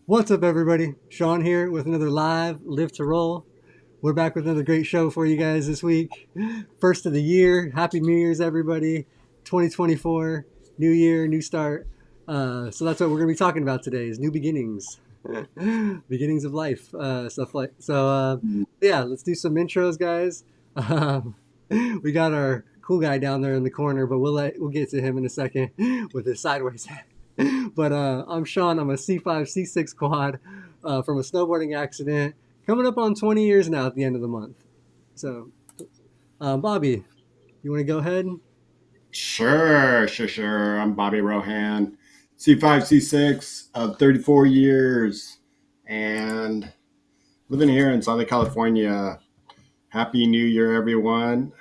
What's up, everybody? Shawn here with another Live to Roll. We're back with another great show for you guys this week. First of the year. Happy New Year's, everybody. 2024, new year, new start. So that's what we're going to be talking about today is new beginnings. Beginnings of life. Stuff like so. Yeah, let's do some intros, guys. Um, we got our cool guy down there in the corner, but we'll get to him in a second with his sideways hat. But I'm Shawn. I'm a C5, C6 quad from a snowboarding accident. Coming up on 20 years now at the end of the month. So, Bobby, you want to go ahead? Sure. I'm Bobby Rohan, C5, C6, 34 years, and living here in Southern California. Happy New Year, everyone.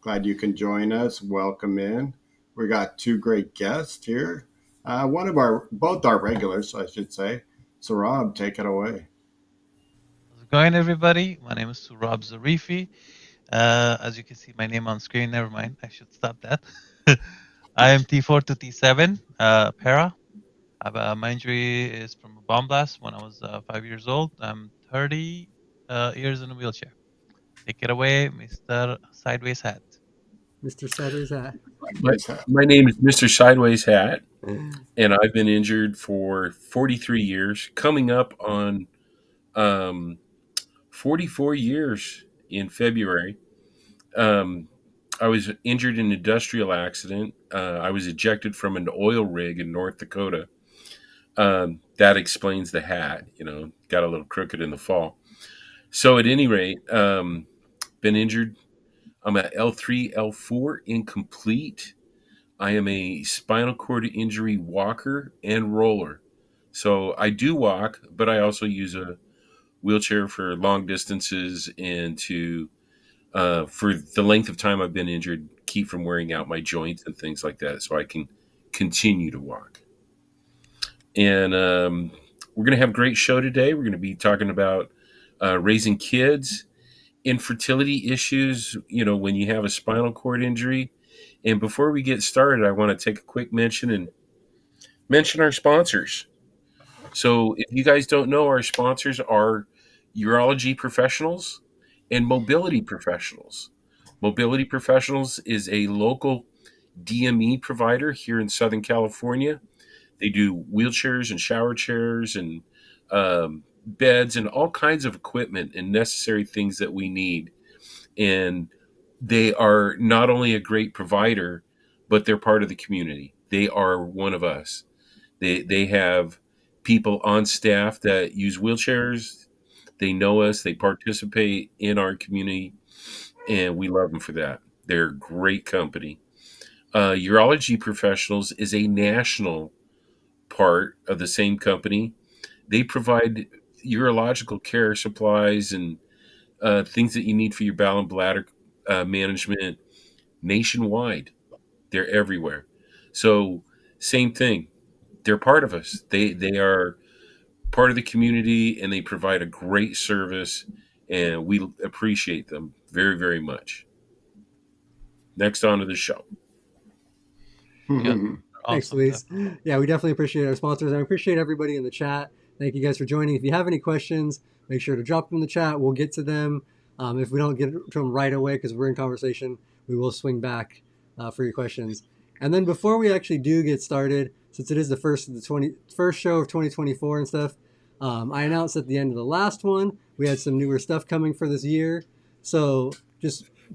Glad you can join us. Welcome in. We got two great guests here. Both our regulars, I should say. Suhrab, take it away. How's it going, everybody? My name is Suhrab Zarifi. As you can see, my name on screen. Never mind. I should stop that. I am T4 to T7 para. My injury is from a bomb blast when I was 5 years old. I'm 30 years in a wheelchair. Take it away, Mr. Sideways Hat. Mr. Sideways Hat. My, my name is Mr. Sideways Hat, and I've been injured for 43 years, coming up on um, 44 years in February. Um, I was injured in an industrial accident. I was ejected from an oil rig in North Dakota. That explains the hat, got a little crooked in the fall. So, at any rate, been injured. I'm at L3, L4, incomplete. I am a spinal cord injury walker and roller. So I do walk, but I also use a wheelchair for long distances and to, for the length of time I've been injured, keep from wearing out my joints and things like that so I can continue to walk. And we're going to have a great show today. We're going to be talking about raising kids, infertility issues, when you have a spinal cord injury. And before we get started, I want to take a quick mention and mention our sponsors. So, if you guys don't know, our sponsors are Urology Professionals and Mobility Professionals. Mobility Professionals is a local DME provider here in Southern California. They do wheelchairs and shower chairs and beds and all kinds of equipment and necessary things that we need. And they are not only a great provider, but they're part of the community. They are one of us. They have people on staff that use wheelchairs. They know us. They participate in our community, and we love them for that. They're great company. Urology Professionals is a national part of the same company. They provide urological care supplies and things that you need for your bowel and bladder management nationwide. They're everywhere. So, same thing. They're part of us. They are part of the community and they provide a great service and we appreciate them very, very much. Next on to the show. Yes, Thanks, awesome. Luis. Yeah, we definitely appreciate our sponsors. And I appreciate everybody in the chat. Thank you guys for joining. If you have any questions, make sure to drop them in the chat. We'll get to them. If we don't get to them right away because we're in conversation, we will swing back for your questions. And then before we actually do get started, since it is the first show of 2024 and stuff, I announced at the end of the last one we had some newer stuff coming for this year. So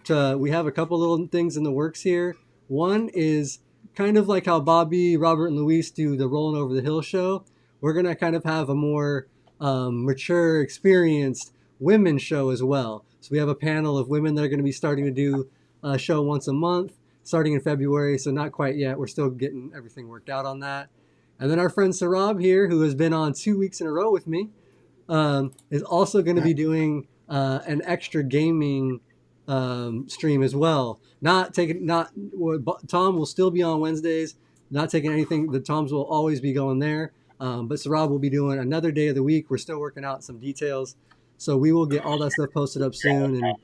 we have a couple little things in the works here. One is kind of like how Bobby, Robert, and Luis do the Rolling Over the Hill show. We're going to kind of have a more mature, experienced women show as well. So we have a panel of women that are going to be starting to do a show once a month, starting in February. So not quite yet. We're still getting everything worked out on that. And then our friend Suhrab here, who has been on 2 weeks in a row with me, is also going to be doing an extra gaming stream as well. Tom will still be on Wednesdays. Not taking anything. The Toms will always be going there. But Suhrab will be doing another day of the week. We're still working out some details, so we will get all that stuff posted up soon and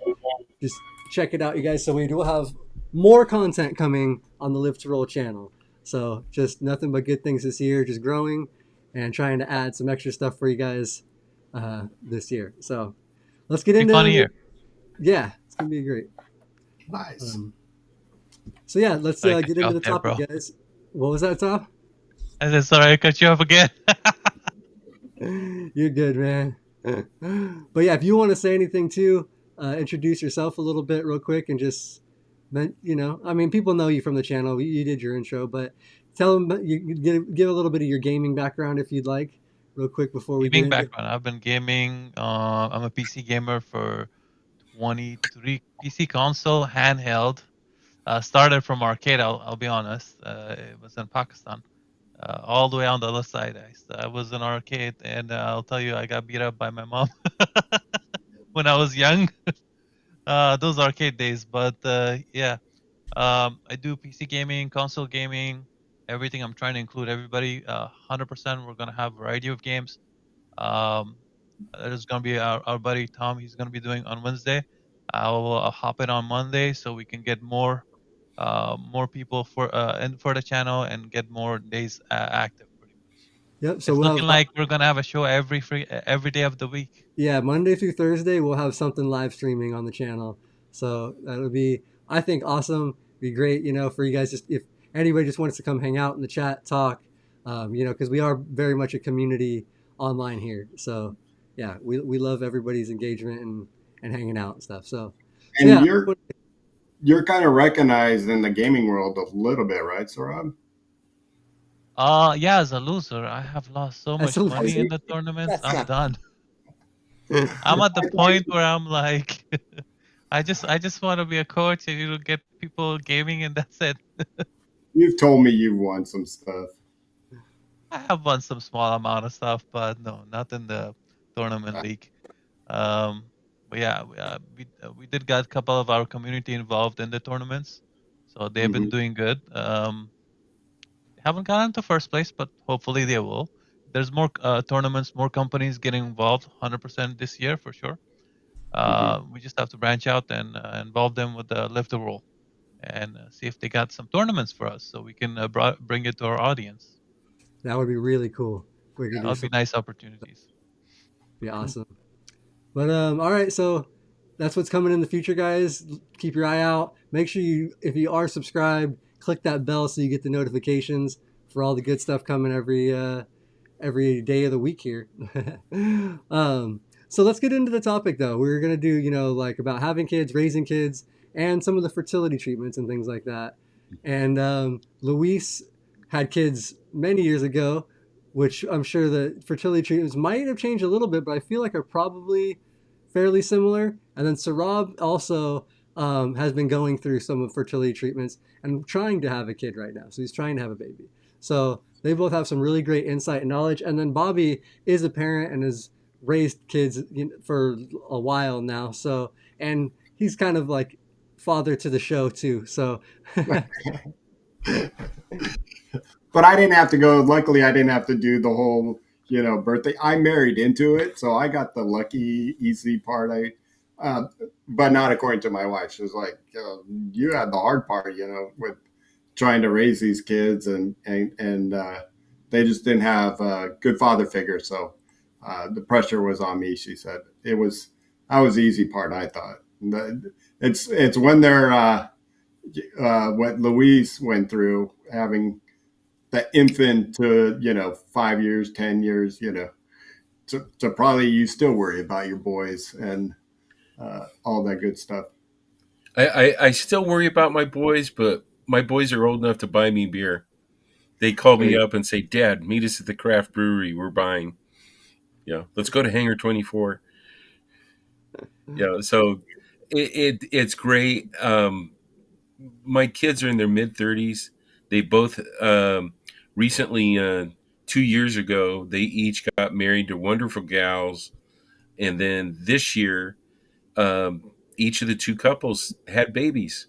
just check it out, you guys. So we will have more content coming on the Live to Roll channel. So just nothing but good things this year, just growing. and trying to add some extra stuff for you guys this year. So let's get Be fun into here. yeah, it's gonna be great. Nice. So yeah, let's Sorry, I cut get you into off the there, topic, bro. guys. What was that, Tom? I said sorry, I cut you off again. You're good, man. But yeah, if you want to say anything too, introduce yourself a little bit real quick and just, I mean, people know you from the channel. You did your intro, but tell them you give a little bit of your gaming background if you'd like, real quick before we get Gaming into it. background. I've been gaming. I'm a PC gamer for 23 PC console handheld. Started from arcade. I'll be honest. It was in Pakistan. All the way on the other side. I was in arcade, and I'll tell you, I got beat up by my mom when I was young. Those arcade days. But yeah, I do PC gaming, console gaming, everything. I'm trying to include everybody. 100%. We're gonna have a variety of games. Um, there's gonna be our buddy Tom. He's gonna be doing on Wednesday. I'll hop in on Monday so we can get more people for the channel and get more days active. Pretty much, Yep. So it's we'll looking have like we're gonna have a show every day of the week. yeah, Monday through Thursday we'll have something live streaming on the channel. So that'll be, I think, awesome. Be great, for you guys. Just if anybody just wants to come hang out in the chat, talk, because we are very much a community online here. So yeah, we love everybody's engagement and hanging out and stuff. So And yeah, you're kind of recognized in the gaming world a little bit, right, Suhrab? Yeah, as a loser, I have lost so that's much a Oh, money in you? the tournaments. That's I'm not. done. I'm at the I thought point where I'm like, I just want to be a coach and get people gaming and that's it. you've told me you've won some stuff. I have won some small amount of stuff, but no, not in the tournament league. Um, but yeah, we did got a couple of our community involved in the tournaments, so they've been Mm-hmm. doing good. They haven't gotten to first place, but hopefully they will. There's more tournaments, more companies getting involved, 100% this year for sure. Mm-hmm. We just have to branch out and involve them with the lift the roll and see if they got some tournaments for us, so we can bring it to our audience. that would be really cool. If we could That do would be some, nice opportunities. be awesome. But all right, so that's what's coming in the future, guys. Keep your eye out. Make sure if you are subscribed, click that bell so you get the notifications for all the good stuff coming every day of the week here. So let's get into the topic though. We're gonna do like about having kids, raising kids, and some of the fertility treatments and things like that. And Luis had kids many years ago, which I'm sure the fertility treatments might have changed a little bit, but I feel like are probably fairly similar. And then Suhrab also has been going through some of fertility treatments and trying to have a kid right now. So he's trying to have a baby. So they both have some really great insight and knowledge. And then Bobby is a parent and has raised kids for a while now. So, and he's kind of like father to the show too. So But I didn't have to go. Luckily, I didn't have to do the whole, birthday. I married into it, so I got the lucky, easy part. But not according to my wife. She was like, "You had the hard part, with trying to raise these kids, and they just didn't have a good father figure. So the pressure was on me." She said that was the easy part. I thought it's when they're what Louise went through having the infant to 5 years, 10 years, to probably you still worry about your boys and all that good stuff. I still worry about my boys, but my boys are old enough to buy me beer. They call me Hey, up and say, "Dad, meet us at the craft brewery. We're buying. Let's go to Hangar 24." So it's great. My kids are in their mid 30s. They both recently, 2 years ago, they each got married to wonderful gals, and then this year, each of the two couples had babies.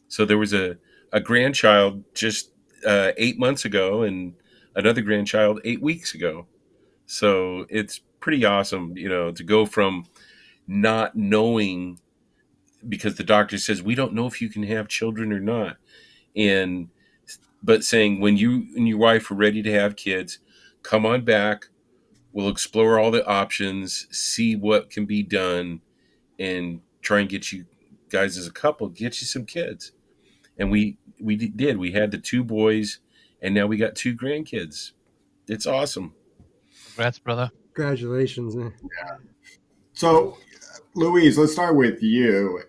So there was a grandchild just 8 months ago, and another grandchild 8 weeks ago. So it's pretty awesome, to go from not knowing because the doctor says we don't know if you can have children or not, and but saying when you and your wife are ready to have kids, come on back. We'll explore all the options, see what can be done, and try and get you guys as a couple, get you some kids. And we did. We had the 2 boys, and now we got 2 grandkids. It's awesome. Congrats, brother. Congratulations, man. So, Louise, let's start with you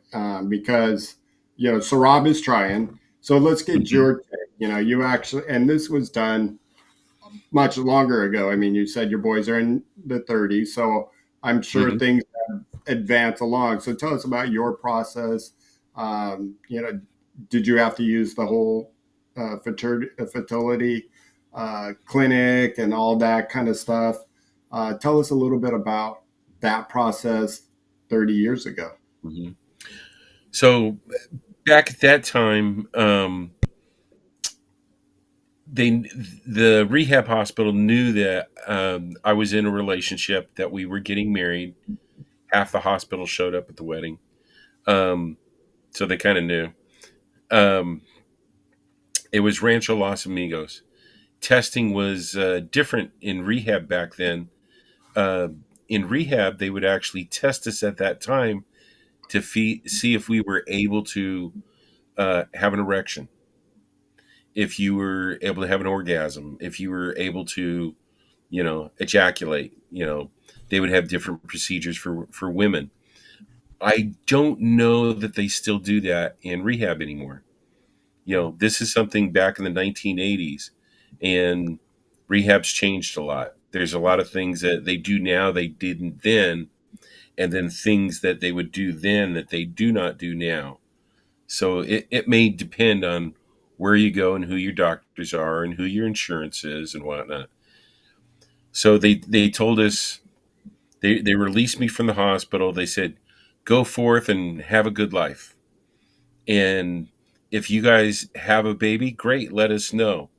because Suhrab is trying. So let's get Mhm. your take. You actually, and this was done much longer ago. I mean, you said your boys are in the 30s, so I'm sure Mhm. things have advanced along. So tell us about your process. Did you have to use the whole fertility clinic and all that kind of stuff? Tell us a little bit about that process 30 years ago. Mhm. So back at that time, they the rehab hospital knew that I was in a relationship, that we were getting married. Half the hospital showed up at the wedding, so they kind of knew. Um, it was Rancho Los Amigos. Testing was different in rehab back then. Uh, in rehab, they would actually test us at that time to see if we were able to have an erection, if you were able to have an orgasm, if you were able to, ejaculate. They would have different procedures for women. I don't know that they still do that in rehab anymore. This is something back in the 1980s, and rehab's changed a lot. There's a lot of things that they do now they didn't then, and then things that they would do then that they do not do now. So it may depend on where you go and who your doctors are and who your insurance is and whatnot. So they told us, they released me from the hospital. They said, go forth and have a good life. And if you guys have a baby, great, let us know.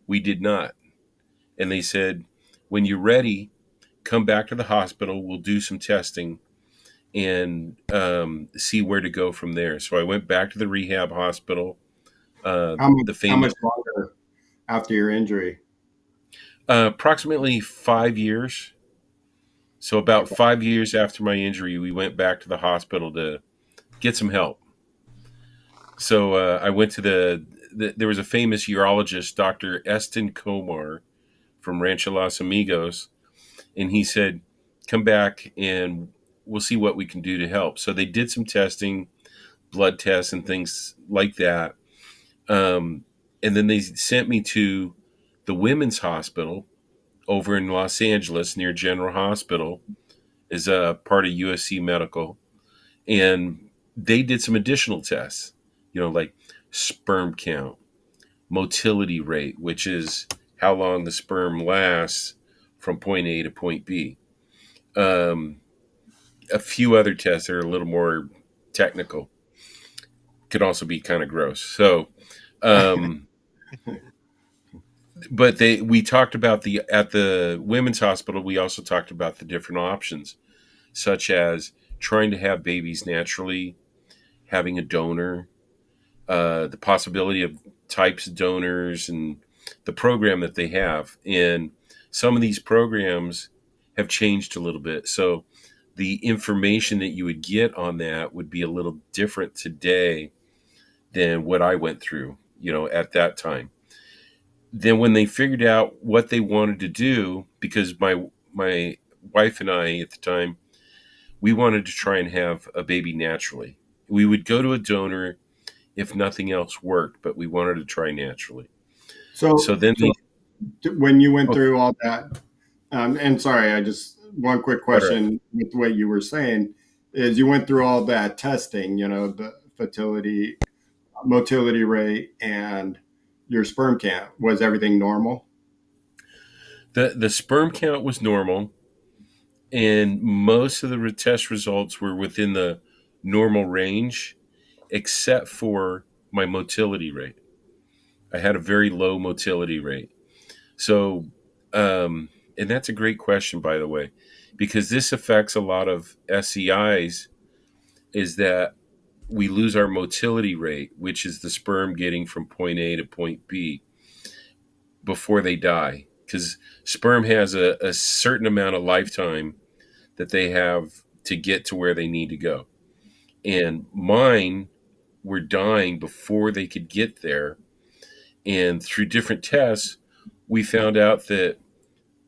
We did not. And they said, when you're ready, come back to the hospital. We'll do some testing and see where to go from there. So I went back to the rehab hospital, the How famous, much longer after your injury? approximately 5 years. So about 5 years after my injury, we went back to the hospital to get some help. So I went to there was a famous urologist, Dr. Eston Komar from Rancho Los Amigos, and he said, come back and we'll see what we can do to help. So they did some testing, blood tests and things like that. And then they sent me to the women's hospital over in Los Angeles near General Hospital, is a part of USC Medical. And they did some additional tests, like sperm count, motility rate, which is how long the sperm lasts from point A to point B. Um, a few other tests that are a little more technical, could also be kind of gross. So, um, but we talked about at the women's hospital. We also talked about the different options, such as trying to have babies naturally, having a donor, the possibility of types of donors, and the program that they have. And some of these programs have changed a little bit. So the information that you would get on that would be a little different today than what I went through, at that time. Then when they figured out what they wanted to do, because my wife and I at the time, we wanted to try and have a baby naturally. We would go to a donor if nothing else worked, but we wanted to try naturally. So So, then so they, when you went oh, through all that, and sorry, I just one quick quite all right. question with what you were saying is you went through all that testing, the fertility, motility rate, and your sperm count. Was everything normal? The sperm count was normal, and most of the test results were within the normal range, except for my motility rate. I had a very low motility rate. So, and that's a great question, by the way, because this affects a lot of SCIs. Is that we lose our motility rate, which is the sperm getting from point A to point B before they die. because sperm has a certain amount of lifetime that they have to get to where they need to go. And mine were dying before they could get there. And through different tests, we found out that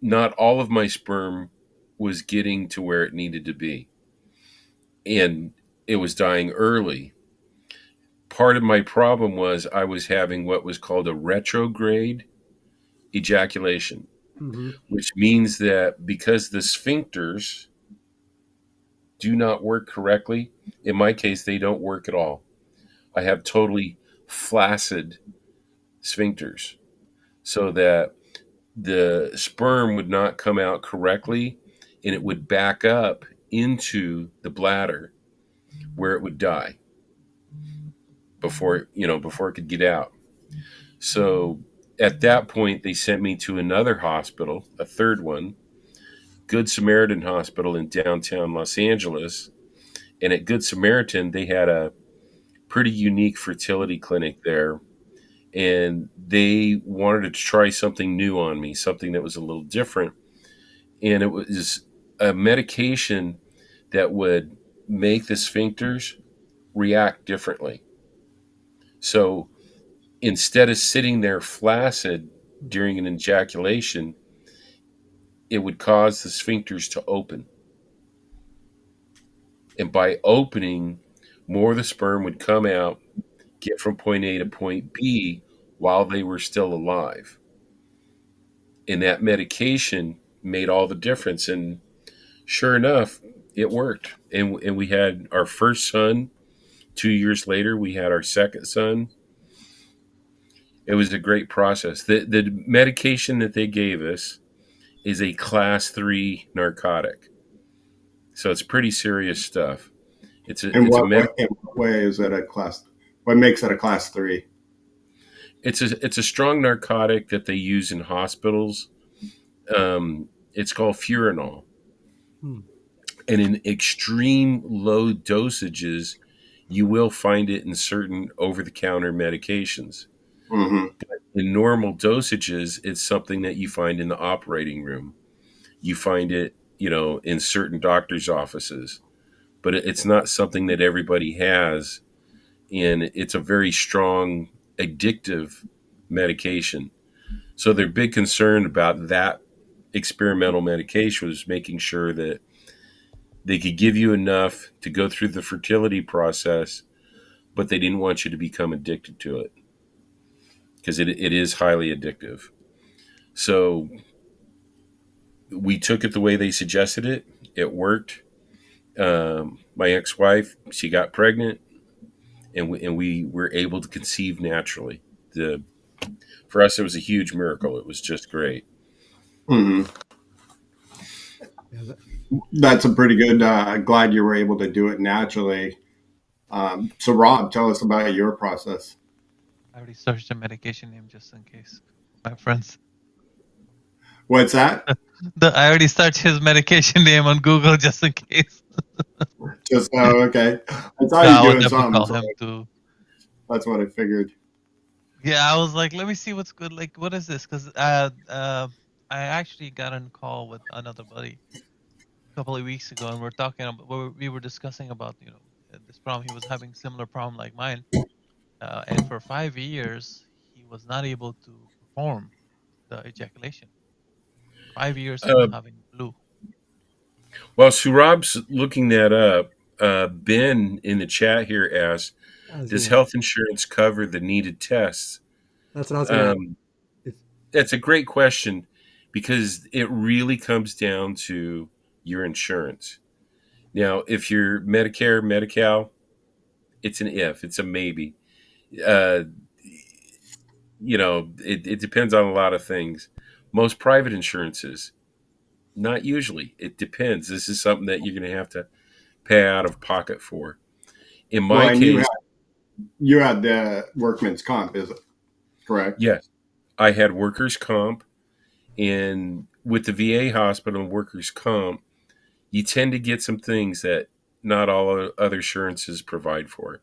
not all of my sperm was getting to where it needed to be. And it was dying early. Part of my problem was I was having what was called a retrograde ejaculation, Mm-hmm. which means that because the sphincters do not work correctly, in my case, they don't work at all. I have totally flaccid sphincters so that the sperm would not come out correctly and it would back up into the bladder where it would die before it could get out. So at that point they sent me to another hospital, a third one, Good Samaritan Hospital in downtown Los Angeles. And at Good Samaritan they had a pretty unique fertility clinic there, and they wanted to try something new on me, something that was a little different. And it was a medication that would make the sphincters react differently. So instead of sitting there flaccid during an ejaculation, it would cause the sphincters to open. And by opening, more of the sperm would come out, get from point A to point B while they were still alive. And that medication made all the difference. And sure enough, it worked. And we had our first son. 2 years later, we had our second son. It was a great process. The medication that they gave us is a class 3 narcotic. So it's pretty serious stuff. In what way is it a class? What makes it a class 3? It's a strong narcotic that they use in hospitals. It's called Furanol. Hmm. And in extreme low dosages, you will find it in certain over-the-counter medications. Mm-hmm. But in normal dosages, it's something that you find in the operating room. You find it, in certain doctors' offices. But it's not something that everybody has. And it's a very strong, addictive medication. So their big concern about that experimental medication was making sure that they could give you enough to go through the fertility process, but they didn't want you to become addicted to it because it is highly addictive. So we took it the way they suggested it. It worked. My ex-wife, she got pregnant, and we were able to conceive naturally. For us, it was a huge miracle. It was just great. Mm-hmm. Yeah, That's a pretty good. Glad you were able to do it naturally. So, Rob, tell us about your process. I already searched the medication name just in case, my friends. What's that? I already searched his medication name on Google just in case. Just okay. I saw I you would doing definitely something. call So him too. that's what I figured. Yeah, I was like, let me see what's good. Like, what is this? Because I actually got on call with another buddy a couple of weeks ago, and we're talking about we were discussing about this problem. He was having similar problem like mine, and for 5 years he was not able to perform the ejaculation. 5 years he was Uh, having blue. while Suhrab's looking that up, Ben in the chat here asks, I was does gonna. health insurance cover the needed tests? That's what I was gonna. Um, If, that's a great question because it really comes down to your insurance. Now, if you're Medicare, Medi-Cal, it's an if, it's a maybe. Uh, it depends on a lot of things. Most private insurances, not usually. It depends. This is something that you're going to have to pay out of pocket for. In Well, my and case, you had the workman's comp, is it correct? yes, I had workers' comp, and with the VA hospital and workers' comp, you tend to get some things that not all other insurances provide for.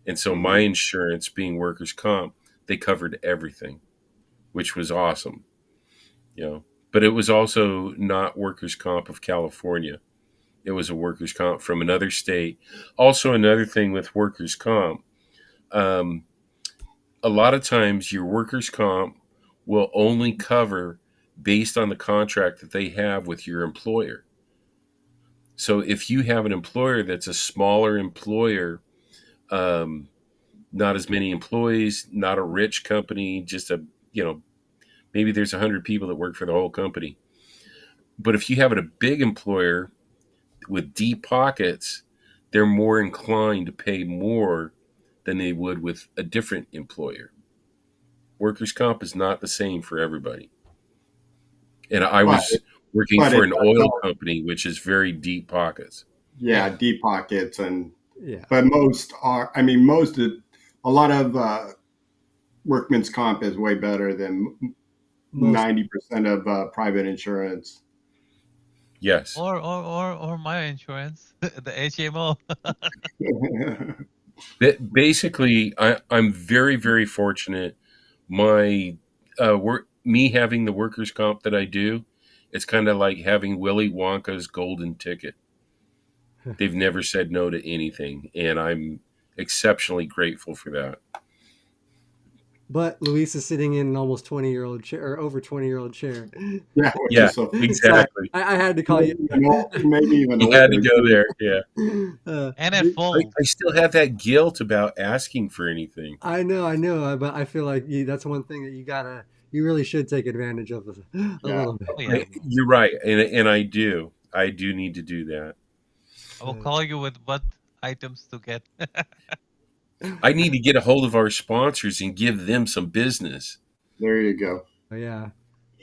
And so my Mm-hmm. insurance, being workers' comp, they covered everything, which was awesome. You know, but it was also not workers' comp of California. It was a workers' comp from another state. Also, another thing with workers' comp, um, a lot of times your workers' comp will only cover based on the contract that they have with your employer. So if you have an employer that's a smaller employer, um, not as many employees, not a rich company, just a, you know, maybe there's 100 people that work for the whole company. But if you have a big employer with deep pockets, they're more inclined to pay more than they would with a different employer. Workers' comp is not the same for everybody. And I but was working but for it an does oil help. company, which is very deep pockets. Yeah, deep pockets, and Yeah. but most are. I mean, a lot of workman's comp is way better than Most 90% of private insurance. Yes. Or my insurance, the HMO. Basically, I'm very, very fortunate. My me having the workers' comp that I do, it's kind of like having Willy Wonka's golden ticket. They've never said no to anything, and I'm exceptionally grateful for that. but Luis is sitting in an almost 20-year-old chair or over 20-year-old chair. Yeah, which Yeah, is so Sorry, exactly. I had to call you. maybe even You had to older go too. there. Yeah, And it folds. I still have that guilt about asking for anything. I know, but I feel like that's one thing that you really should take advantage of a Yeah. little bit. Oh yeah, You're right, and I do need to do that. I will call you with what items to get. I need to get a hold of our sponsors and give them some business. There you go. Yeah,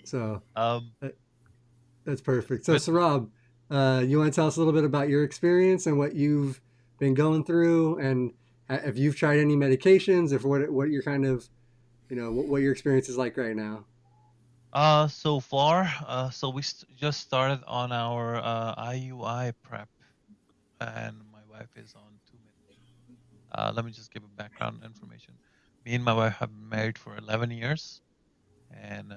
so um, that, that's perfect. So, but Saurabh, you want to tell us a little bit about your experience and what you've been going through, and if you've tried any medications, if what you're kind of, what your experience is like right now. so far, so we just started on our IUI prep, and my wife is on 2 minutes. Let me just give a background information. Me and my wife have been married for 11 years, and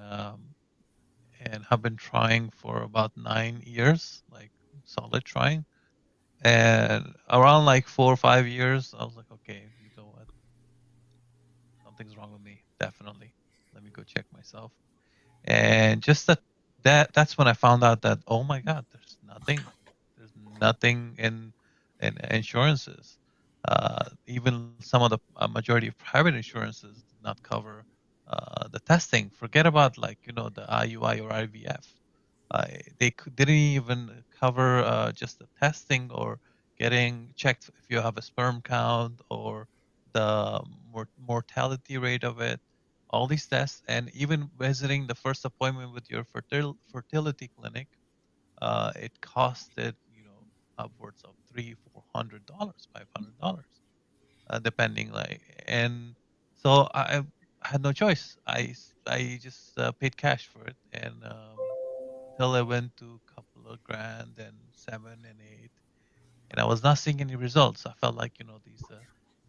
have been trying for about 9 years, like solid trying. And around like 4 or 5 years, I was like, okay, you know what? Something's wrong with me. Definitely. Let me go check myself. And just that's when I found out that, oh my God, there's nothing in insurances. Even some of the majority of private insurances did not cover the testing. Forget about, like, the IUI or IVF. Didn't even cover just the testing or getting checked if you have a sperm count or the mortality rate of it. All these tests, and even visiting the first appointment with your fertility clinic, it costed upwards of $300, $400, $500, depending, like. And so I had no choice. I just paid cash for it, and till I went to a couple of grand and 7 and 8, and I was not seeing any results. I felt like, these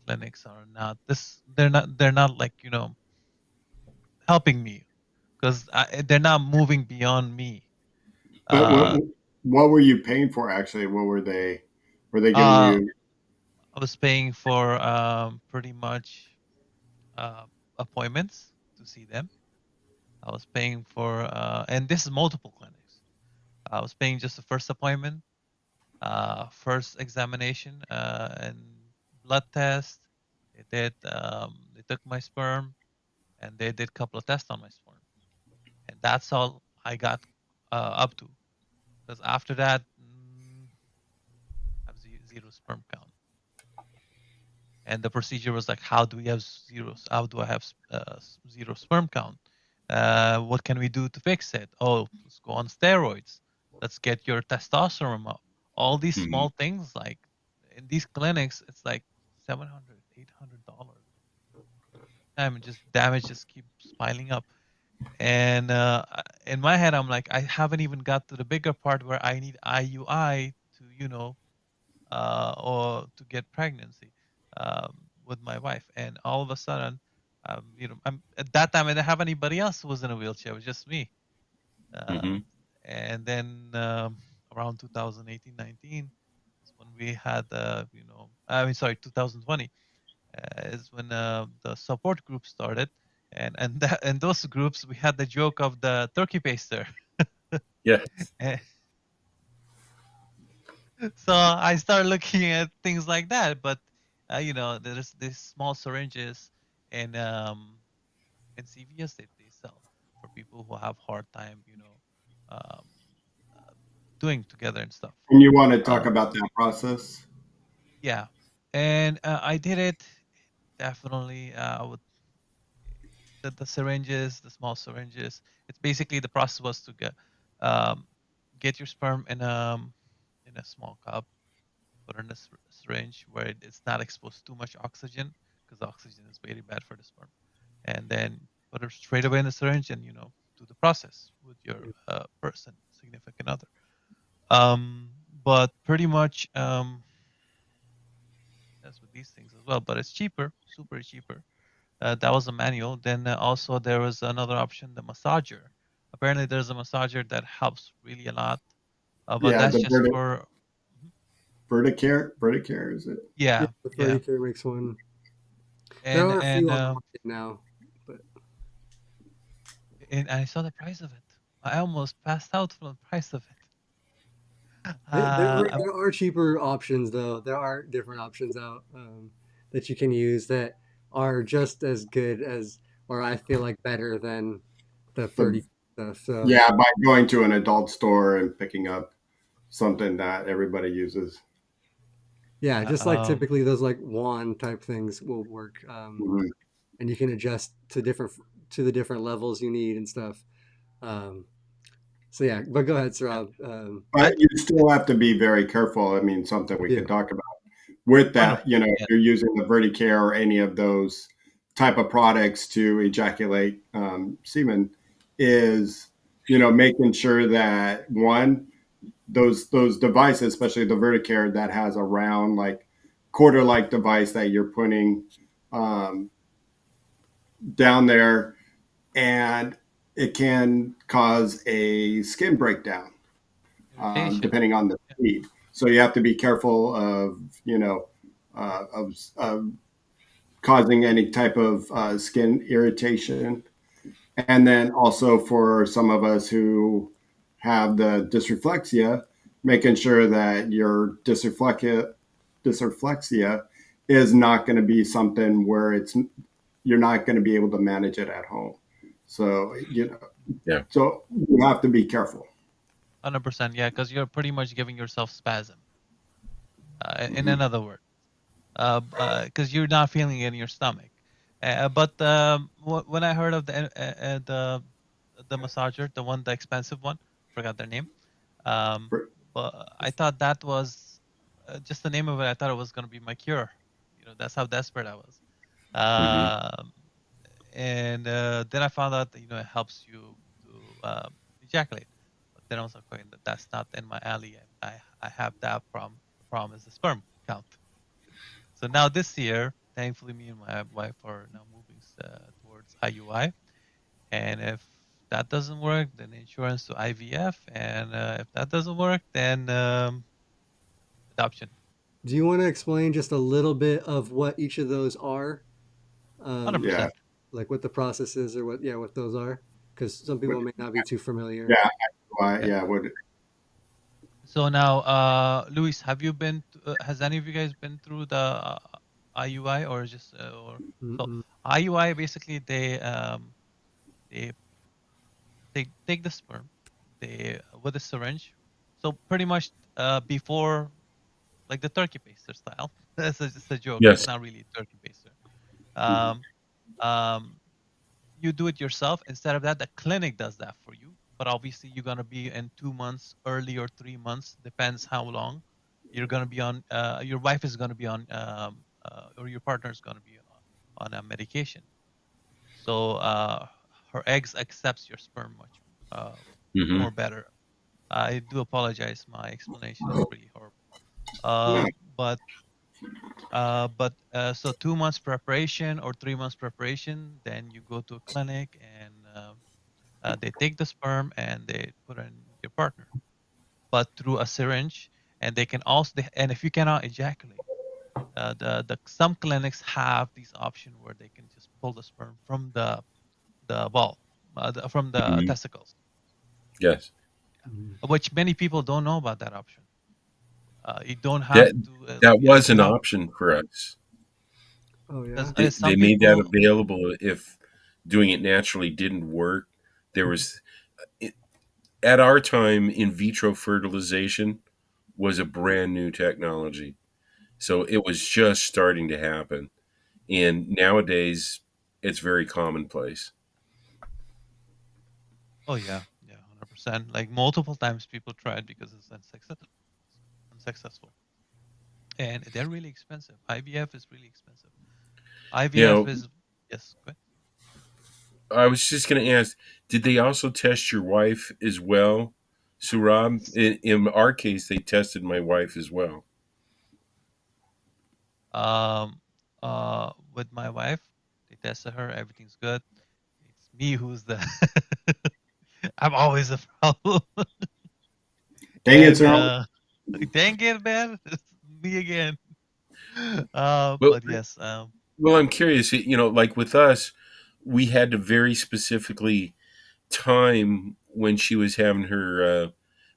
clinics are not this. They're not like, helping me, because they're not moving beyond me. But Uh, what were you paying for actually? What were they? Were they giving uh, you? I was paying for pretty much uh, appointments to see them. I was paying for, and this is multiple clinics. I was paying just the first appointment, first examination, and blood test. They took my sperm, and they did a couple of tests on my sperm, and that's all I got up to. Because after that, I have zero sperm count. And the procedure was like, how do we have zeros? How do I have zero sperm count? What can we do to fix it? Oh, let's go on steroids. Let's get your testosterone up. All these Mhm. small things, like in these clinics, it's like $700, $800. And just damage just keeps piling up. And in my head, I'm like, I haven't even got to the bigger part where I need IUI to, or to get pregnancy with my wife. And all of a sudden, I'm at that time I didn't have anybody else who was in a wheelchair. It was just me. Mm-hmm. And then around 2018-19 is when we had, I mean, sorry, 2020 is when the support group started, and that in those groups we had the joke of the turkey baster. Yeah. Eh, so I started looking at things like that. But there's these small syringes in CVS that they sell for people who have hard time, um, doing together and stuff. And you want to talk Uh, about that process? yeah, and I did it definitely. With the syringes, the small syringes. It's basically the process was to um, get your sperm in a small cup, put in a syringe where it's not exposed too much oxygen, because oxygen is very bad for the sperm, and then put it straight away in the syringe and do the process with your person, significant other. Um, but pretty much that's with these things as well. But it's cheaper, super cheaper. That was a manual. Then also there was another option, the massager. Apparently, there's a massager that helps really a lot, but Yeah, that's the just for. Mhm. Verticare is it? Yeah, Yeah, the yeah, Fertility makes one. There and are a and few on the um, market now, but and I saw the price of it. I almost passed out from the price of it. there are cheaper options though. There are different options out that you can use that are just as good as, or I feel like better than the The 30 stuff. So Yeah, by going to an adult store and picking up something that everybody uses. yeah, Yeah, just like typically those like wand type things will work, Mhm. and you can adjust to the different levels you need and stuff. Um, so yeah, but go ahead, yeah. Sarab. I But you still have to be very careful. I mean, something You we could do. talk about with oh no, that. You know, if yeah, you're using the Verticare or any of those type of products to ejaculate semen, is making sure that one those devices, especially the Verticare that has a round like quarter like device that you're putting um, down there, and it can cause a skin breakdown irritation. depending on the Yeah, speed. So you have to be careful of of causing any type of skin irritation. And then also for some of us who have the dysreflexia, making sure that your dysreflexia is not going to be something where you're not going to be able to manage it at home. So Yeah. so you have to be careful. 100%. Yeah, because you're pretty much giving yourself spasm. In Mhm. another word, because you're not feeling it in your stomach. But when I heard of the massager, the expensive one, forgot their name. Um, but I thought that was just the name of it. I thought it was gonna be my cure. That's how desperate I was. Mm-hmm. Um, and then I found out that it helps you to ejaculate. But then I was like, okay, that's not in my alley. I have that problem. The problem is the sperm count. So now this year, thankfully, me and my wife are now moving towards IUI. And if that doesn't work, then insurance to IVF. And if that doesn't work, then adoption. Do you want to explain just a little bit of what each of those are? Yeah. 100%. Like what the process is or what those are? Because some people may not be too familiar. Yeah. Yeah. Yeah. Would So now, Luis, has any of you guys been through the IUI or just, or so Mm-mm. IUI basically they take the sperm, they with a syringe. So pretty much before, like the turkey baster style. That's just a joke. It's Yes. not really a turkey baster. Um, um, you do it yourself. Instead of that, the clinic does that for you. But obviously, you're gonna be in 2 months, early or 3 months, depends how long you're gonna be on. Your wife is gonna be on, or your partner is gonna be on a medication. So her eggs accepts your sperm much uh, Mm-hmm. more better. I do apologize. My explanation is pretty horrible. yeah. So 2 months preparation or 3 months preparation, then you go to a clinic and They take the sperm and they put it in your partner, but through a syringe. And they can also, and if you cannot ejaculate, the some clinics have these option where they can just pull the sperm from the ball, from the Mhm. testicles, Yes. which many people don't know about that option. You don't have That to, that yeah, was you an don't, option for us. Oh because yeah. They some made that people, available if doing it naturally didn't work. There was at our time in vitro fertilization was a brand new technology. So it was just starting to happen. And nowadays it's very commonplace. oh yeah, yeah, 100%. Like multiple times people tried because it's unsuccessful, and they're really expensive. IVF is really expensive. IVF Now, is, yes, go ahead. I was just going to ask, did they also test your wife as well, Surab? Yes. In our case, they tested my wife as well. Um, with my wife, they tested her. Everything's good. It's me who's the. I'm always a problem. Dang it, And sir. dang it, man, it's me again. But But yes, well, I'm curious. Like with us, we had to very specifically time when she was having her oh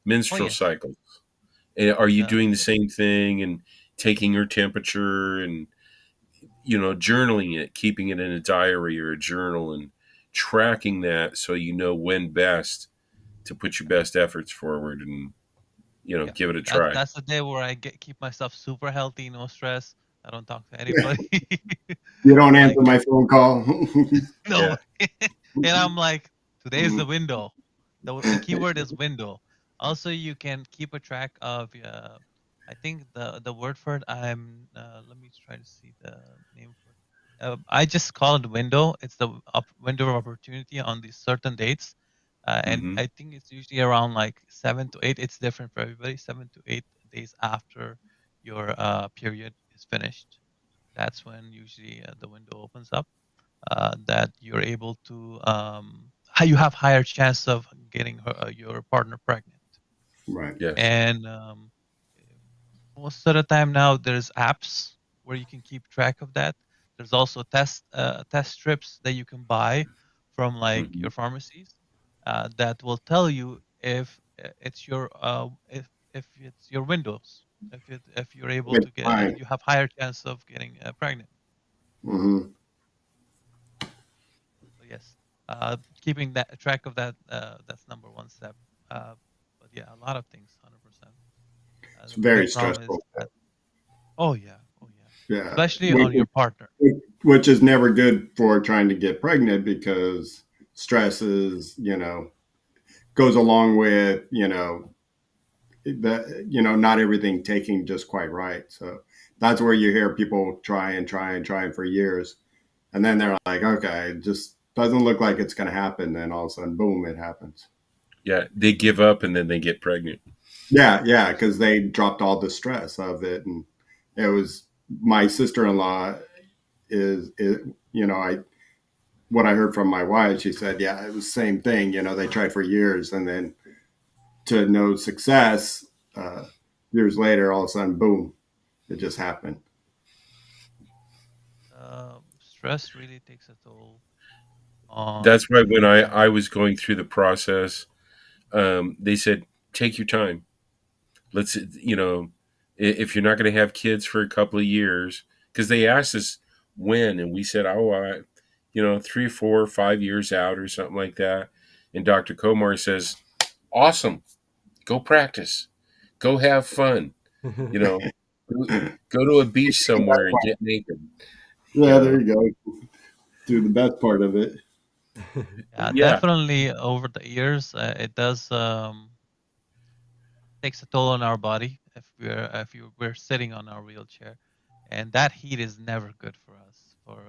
menstrual yes, cycle. Are you the doing the same thing and taking her temperature and journaling it, keeping it in a diary or a journal and tracking that so you know when best to put your best efforts forward and yeah, give it a that try. that's the day where I keep myself super healthy, no stress. I don't talk to anybody. You don't answer Like my phone call. no, Yeah. and I'm like, today is the Mhm. window. The keyword is window. Also, you can keep a track of. I think the word for it. Let me try to see the name for it. I just call it window. It's the window of opportunity on these certain dates, and Hmm. I think it's usually around like 7 to 8. It's different for everybody. 7 to 8 days after your period is finished. That's when usually the window opens up, that you're able to you have higher chance of getting your partner pregnant. Right. Yes. And most of the time now there's apps where you can keep track of that. There's also test strips that you can buy from like Hmm. your pharmacies, that will tell you if it's your if it's your windows, if you're able It's to get, fine. you have higher chance of getting pregnant. Hmm. So yes, keeping that track of that, that's number one step. Uh, but yeah, a lot of things, 100%. It's The very big problem is stressful. that, oh yeah, oh yeah, Yeah. especially on your partner. Which is never good for trying to get pregnant because stress is, goes along with, not everything taking just quite right. So that's where you hear people try and try and try for years. And then they're like, okay, it just doesn't look like it's going to happen. Then all of a sudden, boom, it happens. Yeah. They give up and then they get pregnant. Yeah, yeah, because they dropped all the stress of it. And it was my sister in law is, I what I heard from my wife, she said, yeah, it was the same thing. They tried for years and then to no success, years later, all of a sudden, boom, it just happened. Stress really takes a toll on That's why when I, on I was going through the process, they said, take your time. Let's, if you're not going to have kids for a couple of years, because they asked us when, and we said, oh, 3, 4, 5 years out or something like that. And Dr. Komar says, awesome, go practice, go have fun, you know, go to a beach somewhere and get naked. Yeah, there You you go. Do the best part of it. yeah, Yeah, definitely over the years, it does takes a toll on our body we're sitting on our wheelchair, and that heat is never good for us, for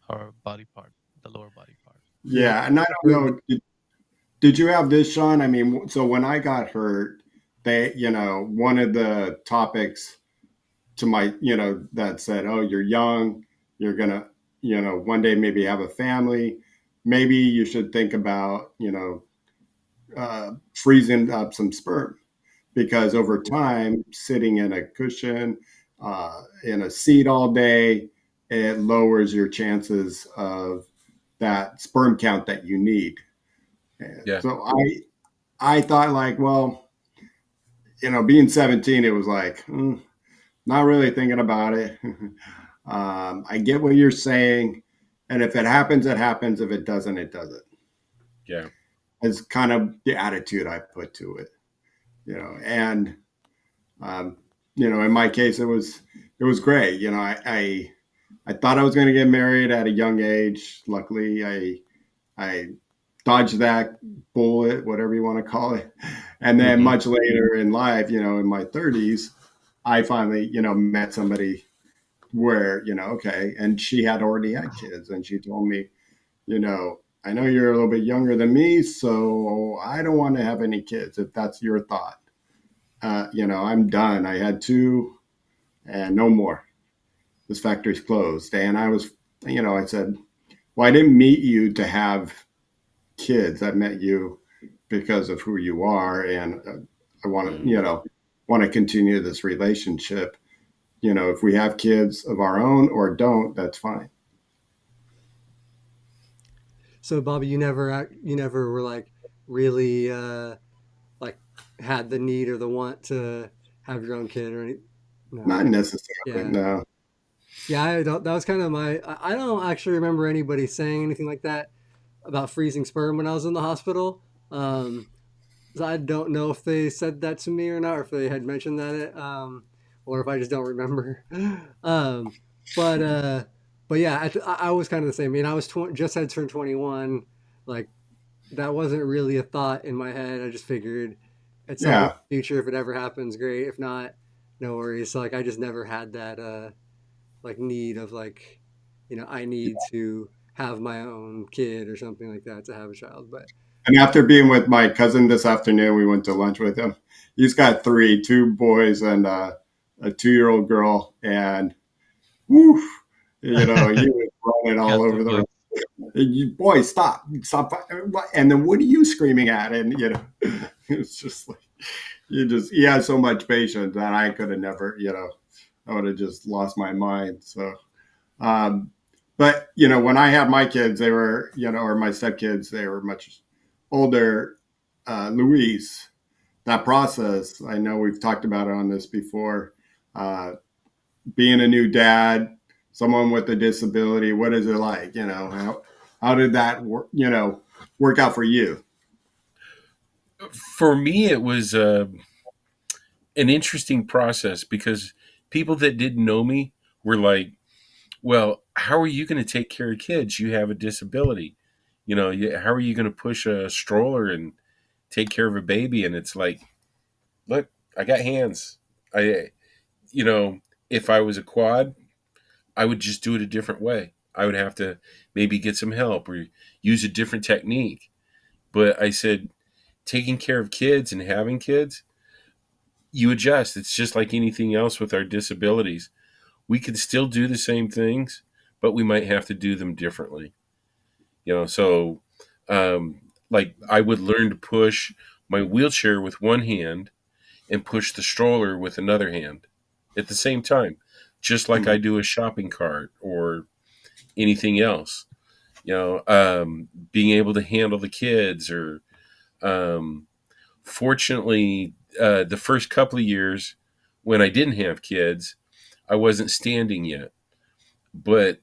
our body part, the lower body part. Yeah, Yeah, and I don't for me. know. Did you have this, Shawn? I mean, so when I got hurt, one of the topics to my, that said, oh, you're young, you're gonna, one day maybe have a family. maybe you should think about, freezing up some sperm, because over time, sitting in a cushion, in a seat all day, it lowers your chances of that sperm count that you need. And Yeah. so I thought, like, well, being 17, it was like, not really thinking about it. I get what you're saying. And if it happens, it happens. If it doesn't, it doesn't. Yeah. It's kind of the attitude I put to it, and, um, in my case, it was great. I thought I was going to get married at a young age. Luckily, I dodged that bullet, whatever you want to call it. And then Mm-hmm. much later in life, in my 30s, I finally, met somebody where, okay. And she had already had kids. And she told me, I know you're a little bit younger than me, so I don't want to have any kids if that's your thought. I'm done. I had two and no more. This factory's closed. And I was, I said, well, I didn't meet you to have kids. I met you because of who you are. And I want to, want to continue this relationship. If we have kids of our own or don't, that's fine. So, Bobby, you never were like really like had the need or the want to have your own kid or any. No. Not necessarily, Yeah. no. Yeah, I don't, that was kind of my. I don't actually remember anybody saying anything like that about freezing sperm when I was in the hospital. So I don't know if they said that to me or not, or if they had mentioned that, or if I just don't remember. um, but uh, but yeah, I was kind of the same. I mean, I was just had turned 21. Like that wasn't really a thought in my head. I just figured at some point Yeah. in the future, if it ever happens, great. If not, no worries. So like I just never had that like need of like, I need to have my own kid or something like that to have a child. But And after being with my cousin this afternoon, we went to lunch with him. He's got two boys and a 2-year-old girl. And woof, he was running all over the room. Boy, stop. And then what are you screaming at? And, it's just like, he had so much patience that I could have never, I would have just lost my mind. So, but, when I had my kids, they were, or my stepkids, they were much older. Louise, that process, I know we've talked about it on this before. Being a new dad, someone with a disability, what is it like? How did that work out for you? For me, it was an interesting process because people that didn't know me were like, well, how are you going to take care of kids? You have a disability. How are you going to push a stroller and take care of a baby? And it's like, look, I got hands. I, you know, if I was a quad, I would just do it a different way. I would have to maybe get some help or use a different technique. But I said, taking care of kids and having kids, you adjust. It's just like anything else with our disabilities. We can still do the same things, but we might have to do them differently. So um, like I would learn to push my wheelchair with one hand and push the stroller with another hand at the same time, just like I do a shopping cart or anything else. Being able to handle the kids or um, fortunately, the first couple of years when I didn't have kids, I wasn't standing yet. But,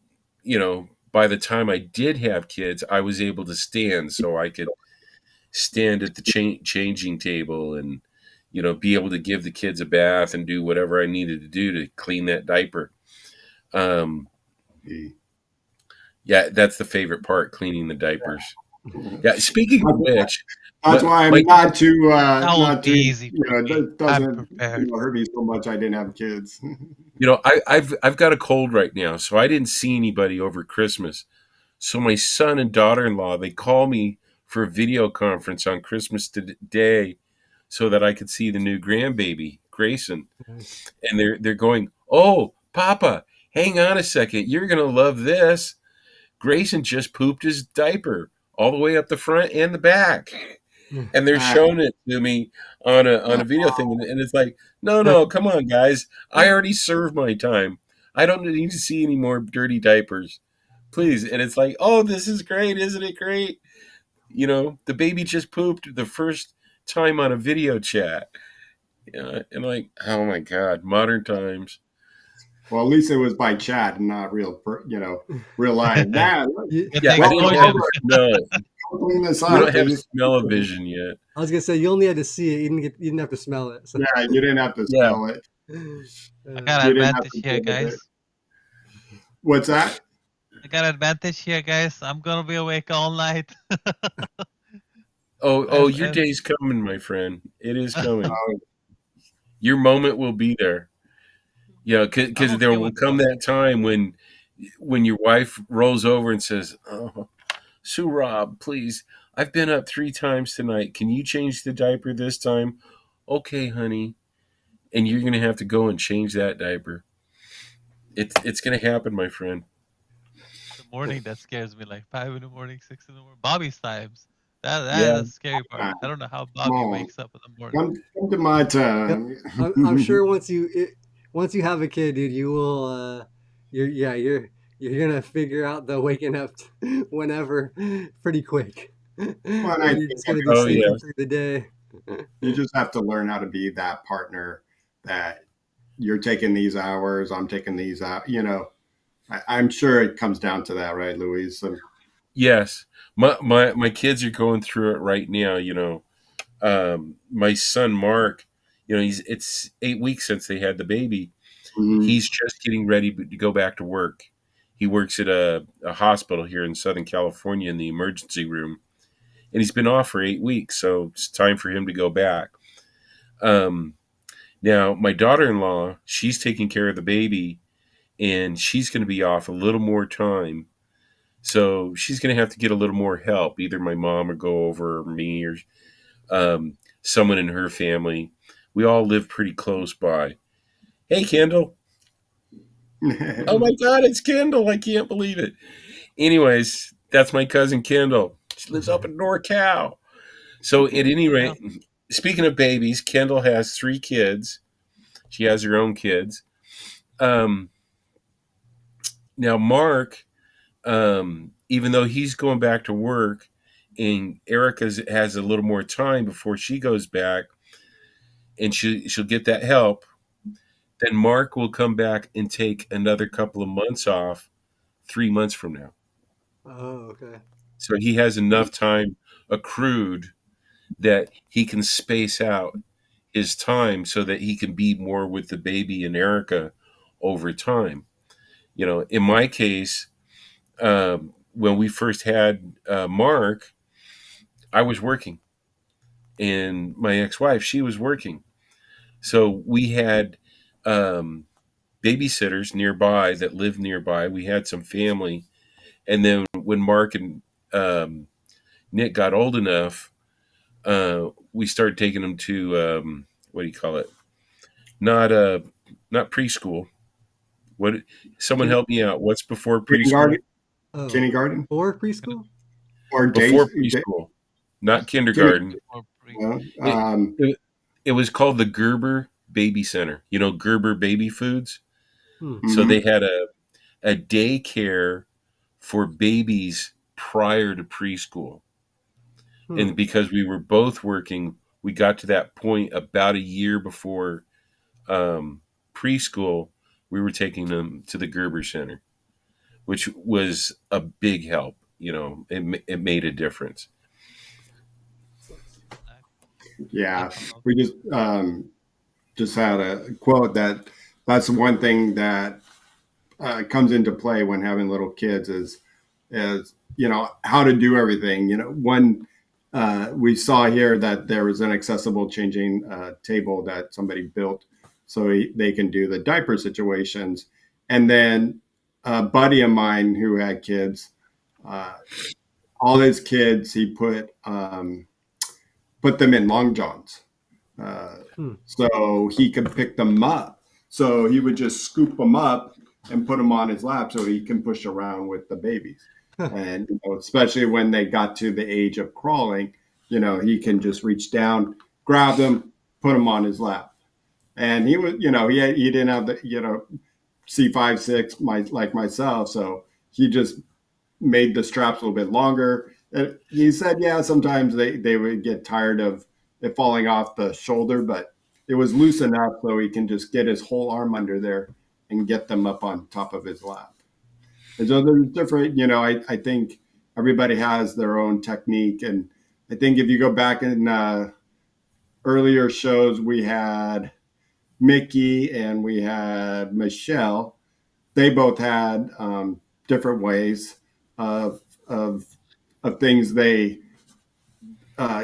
by the time I did have kids, I was able to stand so I could stand at the changing table and, be able to give the kids a bath and do whatever I needed to do to clean that diaper. Um, yeah, that's the favorite part, cleaning the diapers. Yeah, speaking of which, That's why I'm not too, That would not be too, easy for me. it I'm doesn't prepared. hurt me so much. I didn't have kids. I've got a cold right now, so I didn't see anybody over Christmas. So my son and daughter-in-law, they call me for a video conference on Christmas Day so that I could see the new grandbaby, Grayson. nice. And they're going, "Oh, Papa, hang on a second. You're going to love this. Grayson just pooped his diaper." all the way up the front and the back. And they're showing it to me on a video thing, and it's like, no, come on, guys, I already served my time. I don't need to see any more dirty diapers, please. And it's like, oh, this is great, isn't it great? The baby just pooped the first time on a video chat. And like, oh my god, modern times. Well, at least it was by chat and not real life. Nah, Good Yeah, thing I it's didn't for have you. a smell. clean this We up. don't have smell-o-vision yet. I was gonna say you only had to see it. You didn't have to smell it. So. Yeah, you didn't have to Yeah. spell it. I got You an didn't have advantage to here, deal with it. guys. What's that? I got an advantage here, guys. I'm gonna be awake all night. Oh, your day's coming, my friend. It is coming. Your moment will be there. Yeah, because I'm there okay will with come both. that time when your wife rolls over and says, "Oh, Suhrab, please, I've been up 3 times tonight. Can you change the diaper this time?" Okay, honey. And you're gonna have to go and change that diaper. It's gonna happen, my friend. The morning that scares me, like 5 in the morning, 6 in the morning. Bobby's times. That Yeah. is the scary part. I don't know how Come Bobby on. wakes up in the morning. Come to my time. I'm sure once you have a kid, dude, you will. You're gonna figure out the waking up whenever pretty quick. Well, And you're just gonna be Oh, sleeping yeah. through the day. you just have to learn how to be that partner that you're taking these hours, I'm taking these out. I'm sure it comes down to that, right, Louise? So, Yes. My kids are going through it right now. My son Mark, it's 8 weeks since they had the baby. He's just getting ready to go back to work. He works at a hospital here in Southern California in the emergency room, and he's been off for 8 weeks, so it's time for him to go back. Now, my daughter-in-law, she's taking care of the baby, and she's going to be off a little more time. So she's going to have to get a little more help. Either my mom or go over, or me, or someone in her family. We all live pretty close by. Hey, Kendall. Oh my God, it's Kendall. I can't believe it. Anyways, that's my cousin Kendall. She lives up in NorCal. So at any rate, speaking of babies, Kendall has 3 kids. She has her own kids. Now, Mark, even though he's going back to work and Erica has a little more time before she goes back and she'll get that help, then Mark will come back and take another couple of months off 3 months from now. Oh, okay. So he has enough time accrued that he can space out his time so that he can be more with the baby and Erica over time. In my case, when we first had Mark, I was working, and my ex-wife, she was working. So we had babysitters nearby that lived nearby. We had some family, and then when Mark and Nick got old enough, we started taking them to what do you call it? Not preschool. What? Someone help me out. What's before preschool? Oh, Kindergarten or preschool? or Before days? preschool, not kindergarten. It was called the Gerber Baby Center. Gerber Baby Foods. So they had a daycare for babies prior to preschool. And because we were both working, we got to that point about a year before preschool. We were taking them to the Gerber Center, which was a big help. It made a difference. Yeah, we just had a quote that's the one thing that comes into play when having little kids is how to do everything. One we saw here that there was an accessible changing table that somebody built so they can do the diaper situations, and then a buddy of mine who had kids, all his kids he put them in long johns. So he could pick them up. So he would just scoop them up and put them on his lap so he can push around with the babies. And especially when they got to the age of crawling, he can just reach down, grab them, put them on his lap. And he was, he didn't have the, C5, 6, like myself. So he just made the straps a little bit longer. And he said, yeah, sometimes they would get tired of it falling off the shoulder, but it was loose enough so he can just get his whole arm under there and get them up on top of his lap. And so there's different, I think everybody has their own technique. And I think if you go back in earlier shows, we had Mickey and we had Michelle. They both had different ways of of things they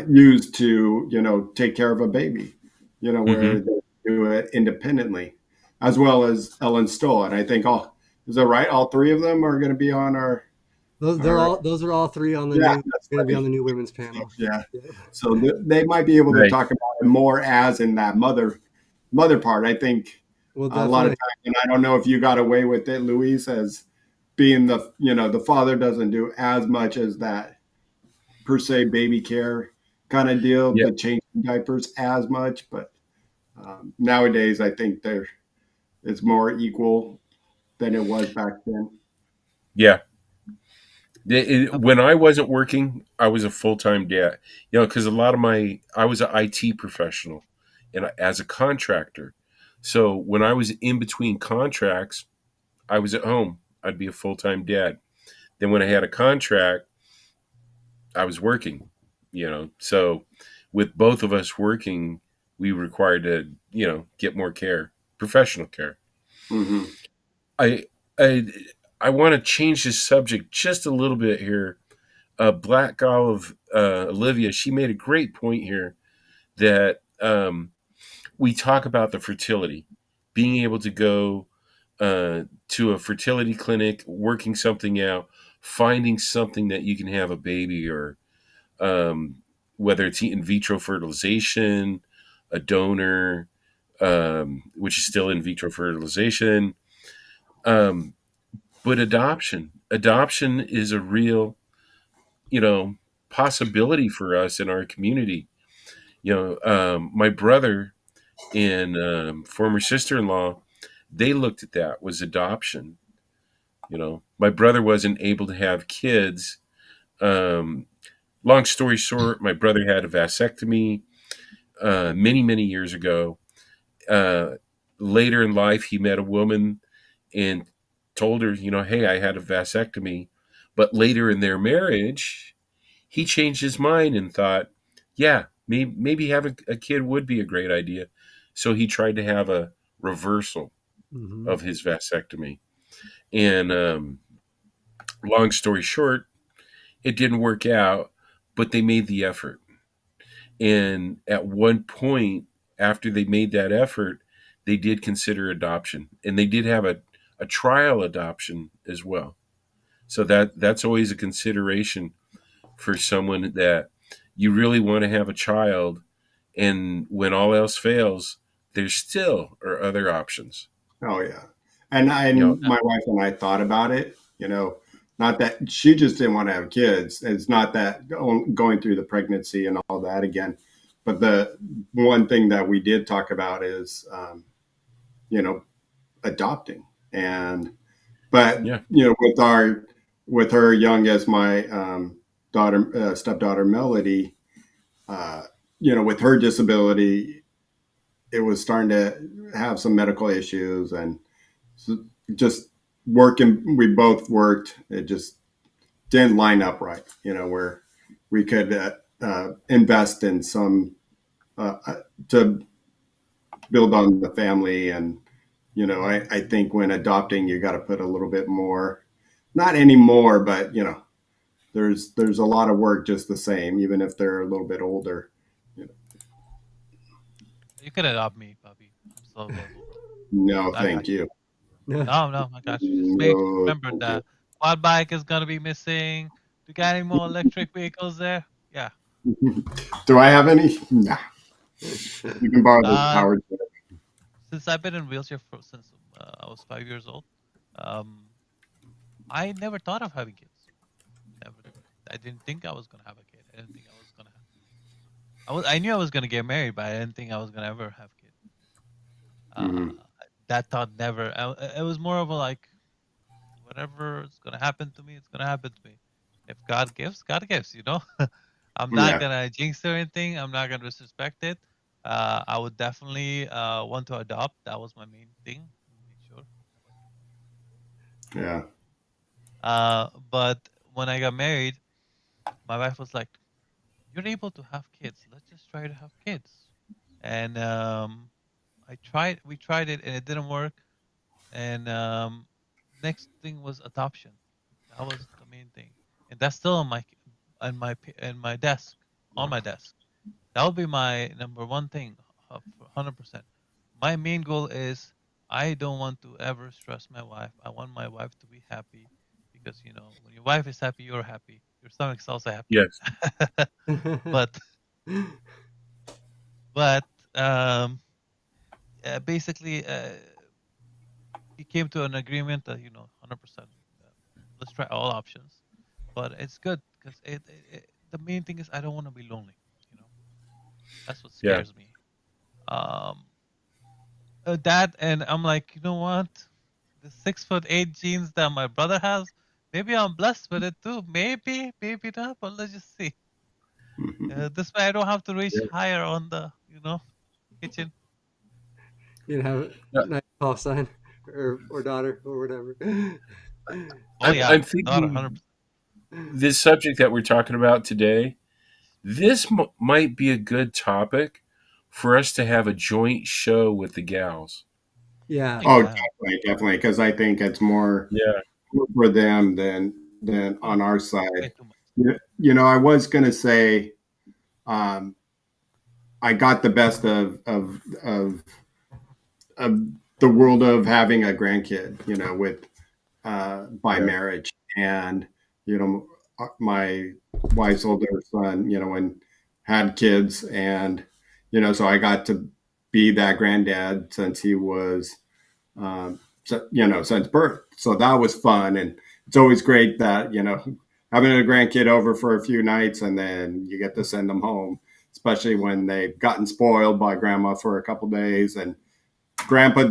use to take care of a baby. Mm-hmm. Where they do it independently, as well as Ellen Stoll. And I think all is that right? All three of them are going to be on our Those are all three on the yeah, new that's going to be on right. the new women's So, panel. yeah. Yeah. So they might be able to Right. talk about it more as in that mother part. I think Well, a lot of definitely. times, and I don't know if you got away with it, Luis, as being the father doesn't do as much as that per se baby care kind of deal, Yeah. the changing diapers as much. But nowadays, I think it's more equal than it was back then. Yeah. Yep. When I wasn't working, I was a full time dad. Because a lot of I was an IT professional, and as a contractor. So when I was in between contracts, I was at home. I'd be a full time dad. Then when I had a contract, I was working. So with both of us working, we were required to get more care, professional care. Mm-hmm. I I I want to change this subject just a little bit here. Black Olive Olivia, she made a great point here that we talk about the fertility, being able to go to a fertility clinic, working something out, finding something that you can have a baby, or um, whether it's in vitro fertilization, a donor, which is still in vitro fertilization, um, but adoption is a real you know possibility for us in our community. My brother and former sister-in-law, they looked at that was adoption. My brother wasn't able to have kids. um, Long story short, my brother had a vasectomy many many years ago. uh, Later in life, he met a woman and told her, hey, I had a vasectomy. But later in their marriage, he changed his mind and thought, yeah, maybe having a kid would be a great idea. So he tried to have a reversal Hmm. of his vasectomy. And long story short, it didn't work out, but they made the effort. And at one point, after they made that effort, they did consider adoption, and they did have a trial adoption as well. So that's always a consideration for someone that you really want to have a child, and when all else fails, there still are other options. Oh yeah, and You know, my wife and I thought about it. Not that she just didn't want to have kids. It's not that going through the pregnancy and all that again, but the one thing that we did talk about is, you know, adopting. And but yeah, with her young as my daughter stepdaughter Melody, uh, with her disability, it was starting to have some medical issues and just working. We both worked. It just didn't line up right. Where we could invest in some to build on the family. And I think when adopting, you got to put a little bit more, not anymore, but there's a lot of work just the same, even if they're a little bit older. You know, You can adopt me, puppy. I'm still available, bro. no, I got thank you. you. No, no, I got you. Just make No, remember thank you. that quad bike is gonna be missing. Do you got any more electric vehicles there? Yeah. Do I have any? Nah. You can borrow this Uh, powered. since I've been in wheelchair since I was 5 years old, I never thought of having kids. Never. I didn't think I was gonna have a kid. I didn't think I was gonna. I knew I was gonna get married, but I didn't think I was gonna ever have kids. Uh, Mm-hmm. that thought never. It was more of a like, whatever is gonna happen to me, it's gonna happen to me. If God gives, God gives. You know, I'm not Yeah. gonna jinx or anything. I'm not gonna disrespect it. I would definitely want to adopt. That was my main thing. Make sure. Yeah. But when I got married, my wife was like, "You're able to have kids. Let's just try to have kids." And I tried. We tried it, and it didn't work. And next thing was adoption. That was the main thing, and that's still on my desk, on my desk. That would be my number one thing, 100%. My main goal is I don't want to ever stress my wife. I want my wife to be happy because when your wife is happy, you're happy. Your stomach's also happy. Yes. but but um, basically, we came to an agreement that 100%. Let's try all options, but it's good because the main thing is I don't want to be lonely. You know, that's what Yeah. scares me. Um, that and I'm like, you know what? The 6'8" genes that my brother has, maybe I'm blessed with it too. Maybe not, but let's just see. Mm-hmm. This way I don't have to reach Yeah. higher on the kitchen. You have a Yeah. nice call sign or daughter or whatever. Oh I'm, yeah, I'm daughter, thinking 100%. this subject that we're talking about today, this might be a good topic for us to have a joint show with the gals. Yeah. Oh Oh, yeah, definitely, definitely, because I think it's more Yeah. for them than oh, on our way side. too much. I was gonna say, um, I got the best of the world of having a grandkid, with by Yeah. marriage, and my wife's older son, when had kids, and so I got to be that granddad since he was since birth. So that was fun. And it's always great that, having a grandkid over for a few nights and then you get to send them home, especially when they've gotten spoiled by grandma for a couple days and grandpa,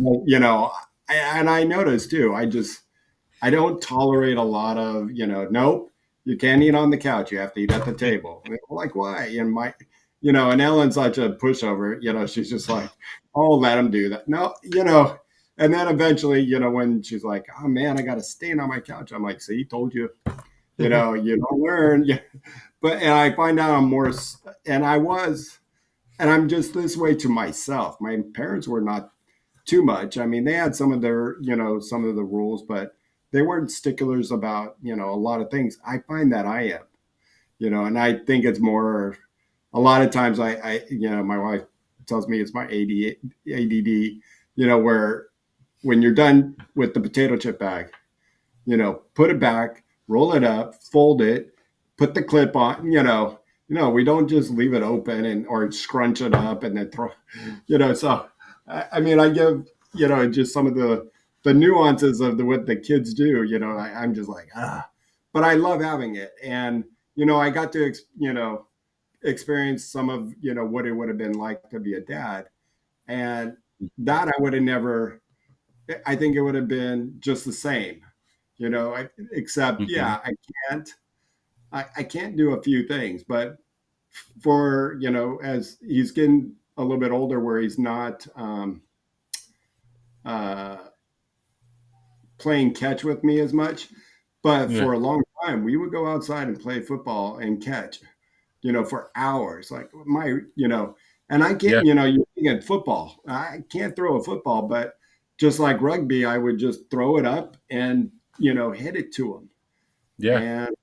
and I noticed too, I don't tolerate a lot of, nope, you can't eat on the couch. You have to eat at the table. Like, why? And and Ellen's such a pushover, she's just like, oh, let him do that. No, and then eventually, when she's like, oh man, I got to stand on my couch. I'm like, see, told you, you don't learn. Yeah. And I find out I'm more, and I was, and I'm just this way to myself. My parents were not too much. I mean, they had some of their, some of the rules, but they weren't sticklers about, a lot of things. I find that I am, and I think it's more, a lot of times my wife tells me it's my ADD, where when you're done with the potato chip bag, put it back, roll it up, fold it, put the clip on, we don't just leave it open or scrunch it up and then throw, so I mean, I give, just some of the nuances of what the kids do, I'm just like, but I love having it. And, I got to, experience some of, what it would have been like to be a dad. And that I would have never, I think it would have been just the same, except, Hmm. yeah, can't, I can't do a few things, but for, as he's getting a little bit older where he's not, uh, playing catch with me as much. But Yeah. for a long time, we would go outside and play football and catch, for hours. Like and I can't, Yeah. you're looking at football. I can't throw a football, but just like rugby, I would just throw it up and, hit it to him. Yeah. And,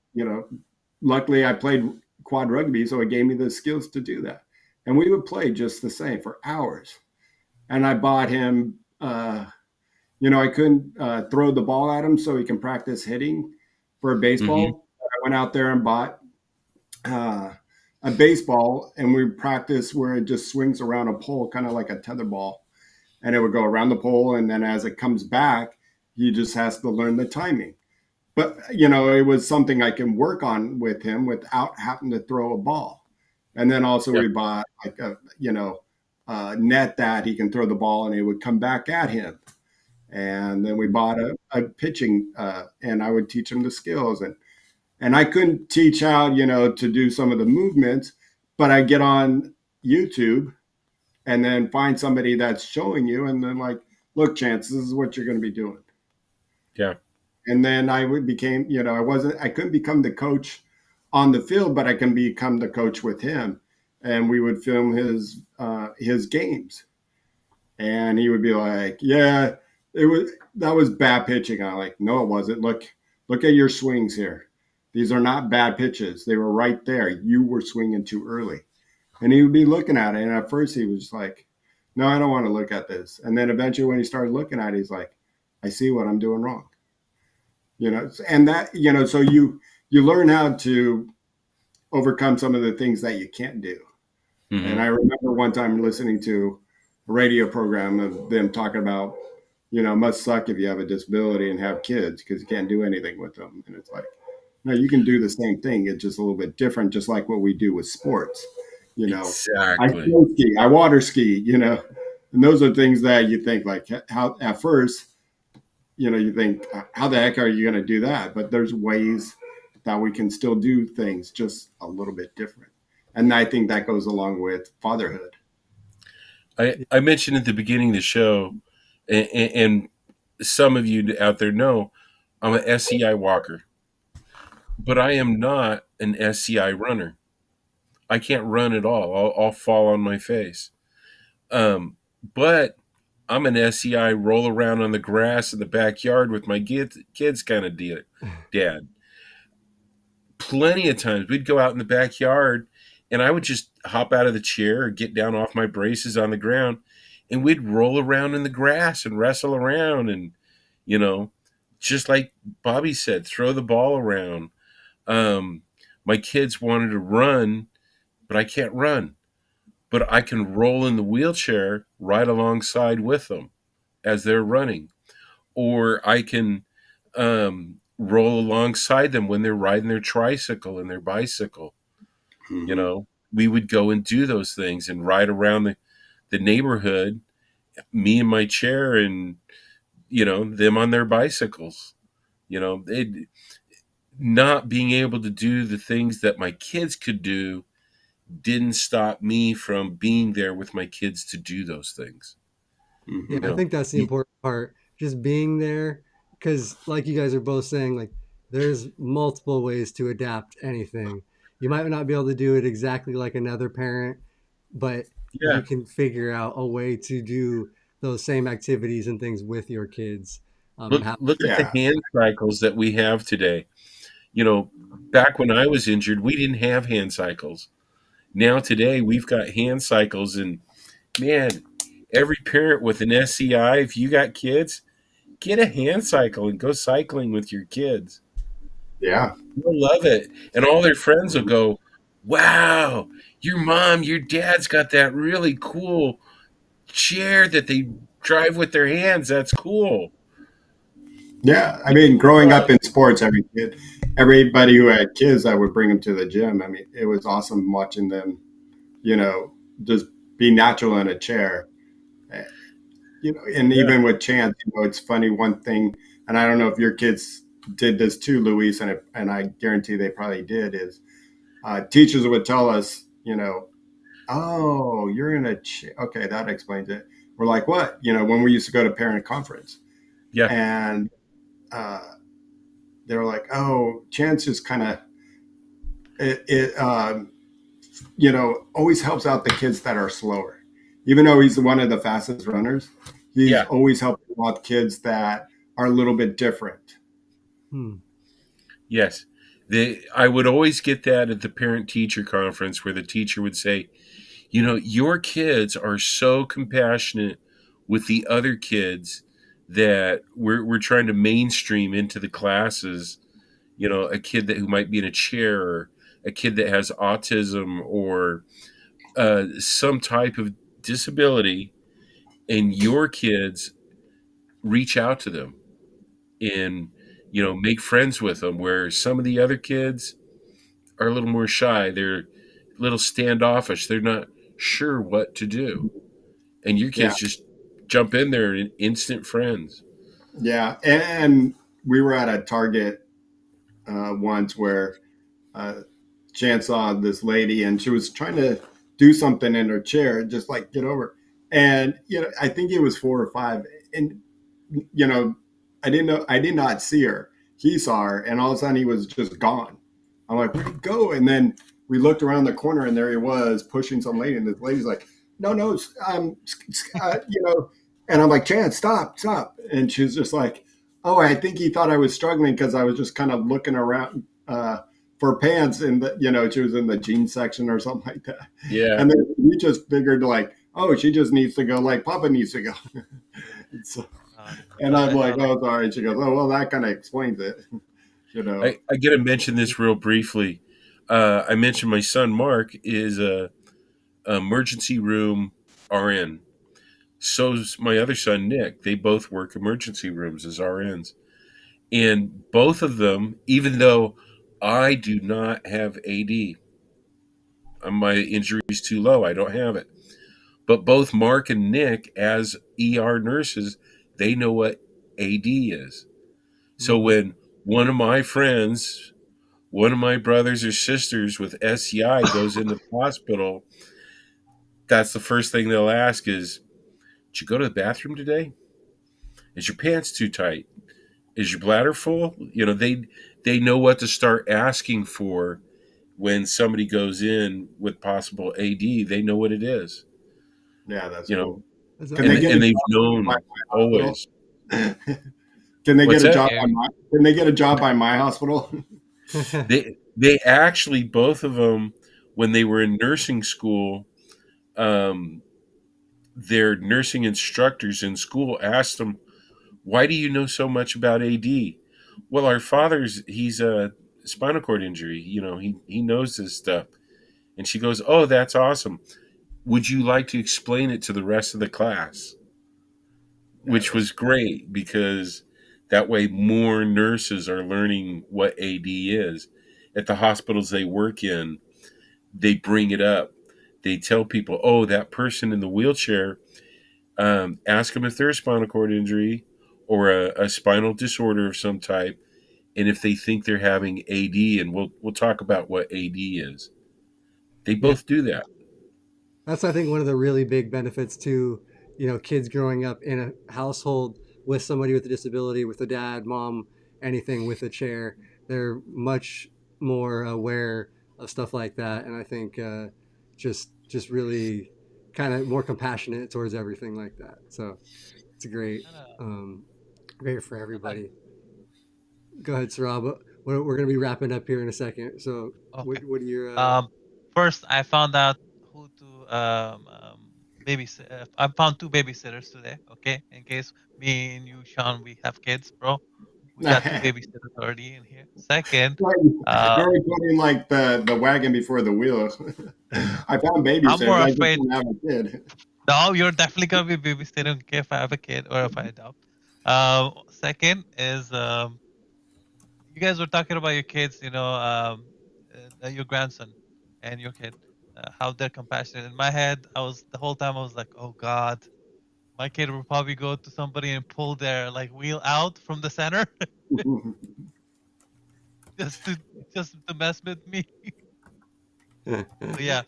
luckily I played quad rugby, so it gave me the skills to do that. And we would play just the same for hours. And I bought him, I couldn't throw the ball at him so he can practice hitting for a Hmm. baseball. I went out there and bought uh, a baseball, and we practiced where it just swings around a pole, kind of like a tether ball, and it would go around the pole, and then as it comes back, he just has to learn the timing. but it was something I can work on with him without having to throw a ball. And then also Yeah. we bought like a net that he can throw the ball and it would come back at him. And then we bought a pitching, and I would teach him the skills. And I couldn't teach how, to do some of the movements, but I get on YouTube and then find somebody that's showing you, and then like, look, Chance, this is what you're going to be doing. Yeah. And then became, I couldn't become the coach on the field, but I can become the coach with him. And we would film his games, and he would be like, "Yeah, that was bad pitching." I'm like, "No, it wasn't. Look at your swings here. These are not bad pitches. They were right there. You were swinging too early." And he would be looking at it, and at first he was like, "No, I don't want to look at this." And then eventually, when he started looking at it, he's like, "I see what I'm doing wrong." And that, so you learn how to overcome some of the things that you can't do. Mm-hmm. And I remember one time listening to a radio program of them talking about, it must suck if you have a disability and have kids because you can't do anything with them. And it's like, no, you can do the same thing. It's just a little bit different, just like what we do with sports. I Exactly. snow ski, I water ski, and those are things that you think like how at first, you think, how the heck are you going to do that? But there's ways that we can still do things just a little bit different. And I think that goes along with fatherhood. I mentioned at the beginning of the show, and some of you out there know, I'm an SCI walker, but I am not an SCI runner. I can't run at all. I'll fall on my face. But I'm an SCI roll around on the grass in the backyard with my kids kind of dad. Plenty of times we'd go out in the backyard and I would just hop out of the chair or get down off my braces on the ground and we'd roll around in the grass and wrestle around and, you know, just like Bobby said, throw the ball around. My kids wanted to run, but I can't run. But I can roll in the wheelchair right alongside with them as they're running. Or I can roll alongside them when they're riding their tricycle and their bicycle. Mm-hmm. You know, we would go and do those things and ride around the neighborhood, me in my chair and, them on their bicycles. Not being able to do the things that my kids could do didn't stop me from being there with my kids to do those things. Mm-hmm. Yeah, I think that's the important part, just being there, because like you guys are both saying, like there's multiple ways to adapt anything. You might not be able to do it exactly like another parent, but Yeah. you can figure out a way to do those same activities and things with your kids. Look at the Yeah. hand cycles that we have today. Back when I was injured, we didn't have hand cycles. Now today we've got hand cycles, and man, every parent with an SCI, if you got kids, get a hand cycle and go cycling with your kids. Yeah. They'll love it. And all their friends will go, "Wow, your mom, your dad's got that really cool chair that they drive with their hands. That's cool." Yeah. I mean, growing up in sports, everybody who had kids, I would bring them to the gym. I mean, it was awesome watching them, just be natural in a chair. And Yeah. even with Chance, it's funny. One thing, and I don't know if your kids did this too, Luis, and I guarantee they probably did, is teachers would tell us, oh, you're in a chair. Okay, that explains it. We're like, what? When we used to go to parent conference, Yeah. and they were like, oh, Chance is kind of always helps out the kids that are slower. Even though he's one of the fastest runners, he's Yeah. always helping out kids that are a little bit different. Hmm. Yes. I would always get that at the parent teacher conference where the teacher would say, your kids are so compassionate with the other kids that we're trying to mainstream into the classes, a kid who might be in a chair or a kid that has autism or some type of disability, and your kids reach out to them and make friends with them. Where some of the other kids are a little more shy, they're a little standoffish, they're not sure what to do, and your Yeah, kids just jump in there and instant friends. yeah. And we were at a Target once where Jan saw this lady and she was trying to do something in her chair, just like get over. And I think it was 4 or 5, and you know, I did not see her. He saw her, and all of a sudden he was just gone. I'm like, where'd he go? And then we looked around the corner, and there he was pushing some lady, and this lady's like, no, no, and I'm like, Chance, stop, stop. And she's just like, oh, I think he thought I was struggling because I was just kind of looking around for pants, and she was in the jeans section or something like that. Yeah. And then we just figured like, oh, she just needs to go like Papa needs to go. So, and I'm like, oh, sorry. And she goes, oh, well, that kind of explains it. I get to mention this real briefly. I mentioned my son Mark is a emergency room RN. So's my other son Nick. They both work emergency rooms as RNs. And both of them, even though I do not have AD, my injury is too low, I don't have it. But both Mark and Nick, as ER nurses, they know what AD is. So when one of my friends, one of my brothers or sisters with SCI goes into the hospital, that's the first thing they'll ask is, did you go to the bathroom today? Is your pants too tight? Is your bladder full? They know what to start asking for when somebody goes in with possible AD. They know what it is. Yeah, that's cool. And they've known always. Can they get a job Can they get a job by my hospital? They actually, both of them, when they were in nursing school, their nursing instructors in school asked them, why do you know so much about AD? Well, our he's a spinal cord injury. He knows this stuff. And she goes, oh, that's awesome. Would you like to explain it to the rest of the class? Which was great, because that way more nurses are learning what AD is. At the hospitals they work in, they bring it up. They tell people, oh, that person in the wheelchair, ask them if they're a spinal cord injury or a spinal disorder of some type, and if they think they're having AD, and we'll talk about what AD is. They both do that. That's, I think, one of the really big benefits to, kids growing up in a household with somebody with a disability, with a dad, mom, anything with a chair. They're much more aware of stuff like that, and I think just really kind of more compassionate towards everything like that. So it's great for everybody. Go ahead, Suhrab. We're going to be wrapping up here in a second. So what are your... First, I found out who to babysit. I found 2 babysitters today. Okay, in case me and you, Shawn, we have kids, bro. We got 2 babysitters already in here. Second, you're putting like the wagon before the wheel. I found babysitters. I'm more afraid. I have a kid. No, you're definitely gonna be babysitting. Okay, if I have a kid or if I adopt. Second is you guys were talking about your kids. Your grandson and your kid, how they're compassionate. In my head, the whole time I was like, oh God, my kid will probably go to somebody and pull their wheel out from the center just to mess with me. But yeah,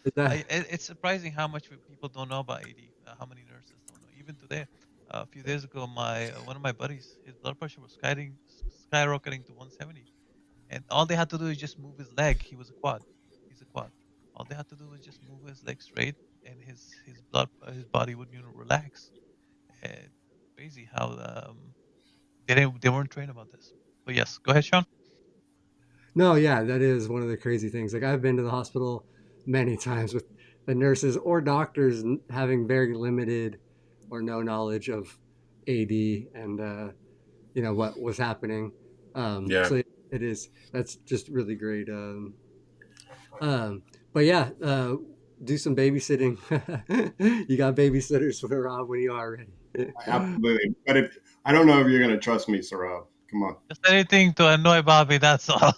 it's surprising how much people don't know about AD. How many nurses don't know? Even today, a few days ago, one of my buddies, his blood pressure was skyrocketing to 170, and all they had to do is just move his leg. He's a quad. All they had to do was just move his leg straight, and his body would relax. And crazy how they weren't trained about this. But yes, go ahead, Shawn. No, yeah, that is one of the crazy things. Like, I've been to the hospital many times with the nurses or doctors having very limited or no knowledge of AD and what was happening. So it is. That's just really great. But yeah, do some babysitting. You got babysitters for Rob when you are ready. Absolutely. But I don't know if you're going to trust me, Suhrab. Come on. Just anything to annoy Bobby, that's all.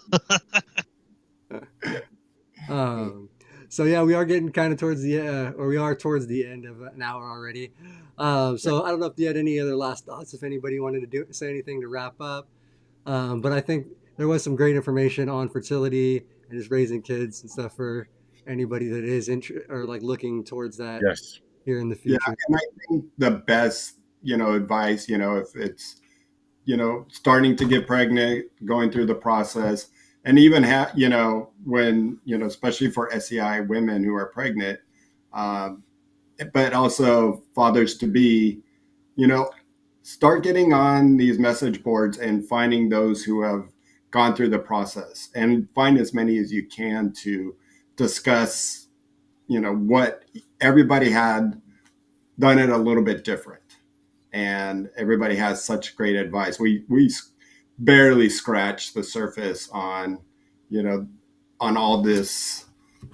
So yeah, we are getting kind of towards the or we are towards the end of an hour already. So I don't know if you had any other last thoughts. If anybody wanted to say anything to wrap up, but I think there was some great information on fertility and just raising kids and stuff for anybody that is or like looking towards that Yes. here in the Yeah, future. and I think the best, advice, if it's, starting to get pregnant, going through the process, and even when, especially for SEI women who are pregnant, um, but also fathers to be, you know, start getting on these message boards and finding those who have gone through the process, and find as many as you can to discuss, what everybody had done it a little bit different, and everybody has such great advice. We barely scratched the surface on, you know, on all this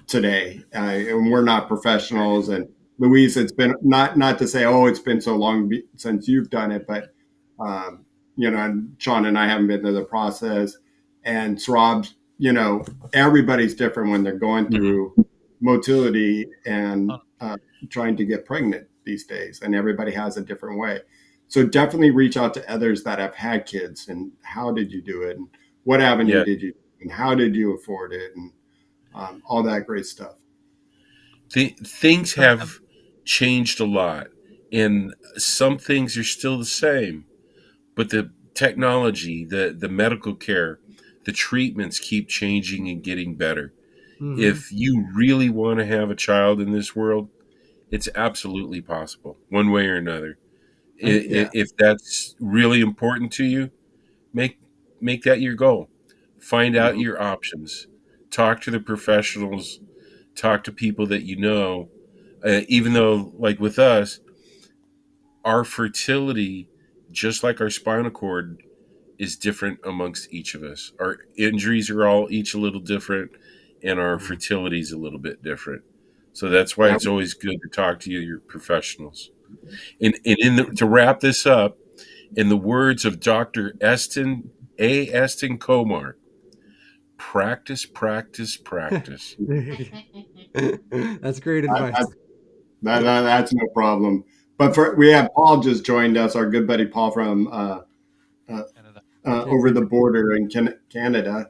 today, and we're not professionals. And Louise, it's been not to say, oh, it's been so long since you've done it, but and Shawn and I haven't been through the process, and Suhrab, everybody's different when they're going Mhm. through motility and trying to get pregnant these days, and everybody has a different way. So definitely reach out to others that have had kids, and how did you do it, and what avenue Yeah. did you, and how did you afford it, and all that great stuff. Things have changed a lot, and some things are still the same, but the technology, the medical care, the treatments keep changing and getting better. Mm-hmm. If you really want to have a child in this world, it's absolutely possible, one way or another. Yeah. If that's really important to you, make make that your goal. Find out Mhm. your options. Talk to the professionals. Talk to people that you know. Even though, like with us, our fertility, just like our spinal cord, is different amongst each of us. Our injuries are all each a little different, and our Mm-hmm. fertility is a little bit different. So that's why Yeah. it's always good to talk to your professionals. To wrap this up, in the words of Dr. Eston Komar, practice, practice, practice. That's great That, advice. that, that's no problem. But we have Paul just joined us, our good buddy Paul from uh, Canada. over the Vancouver. border in Canada.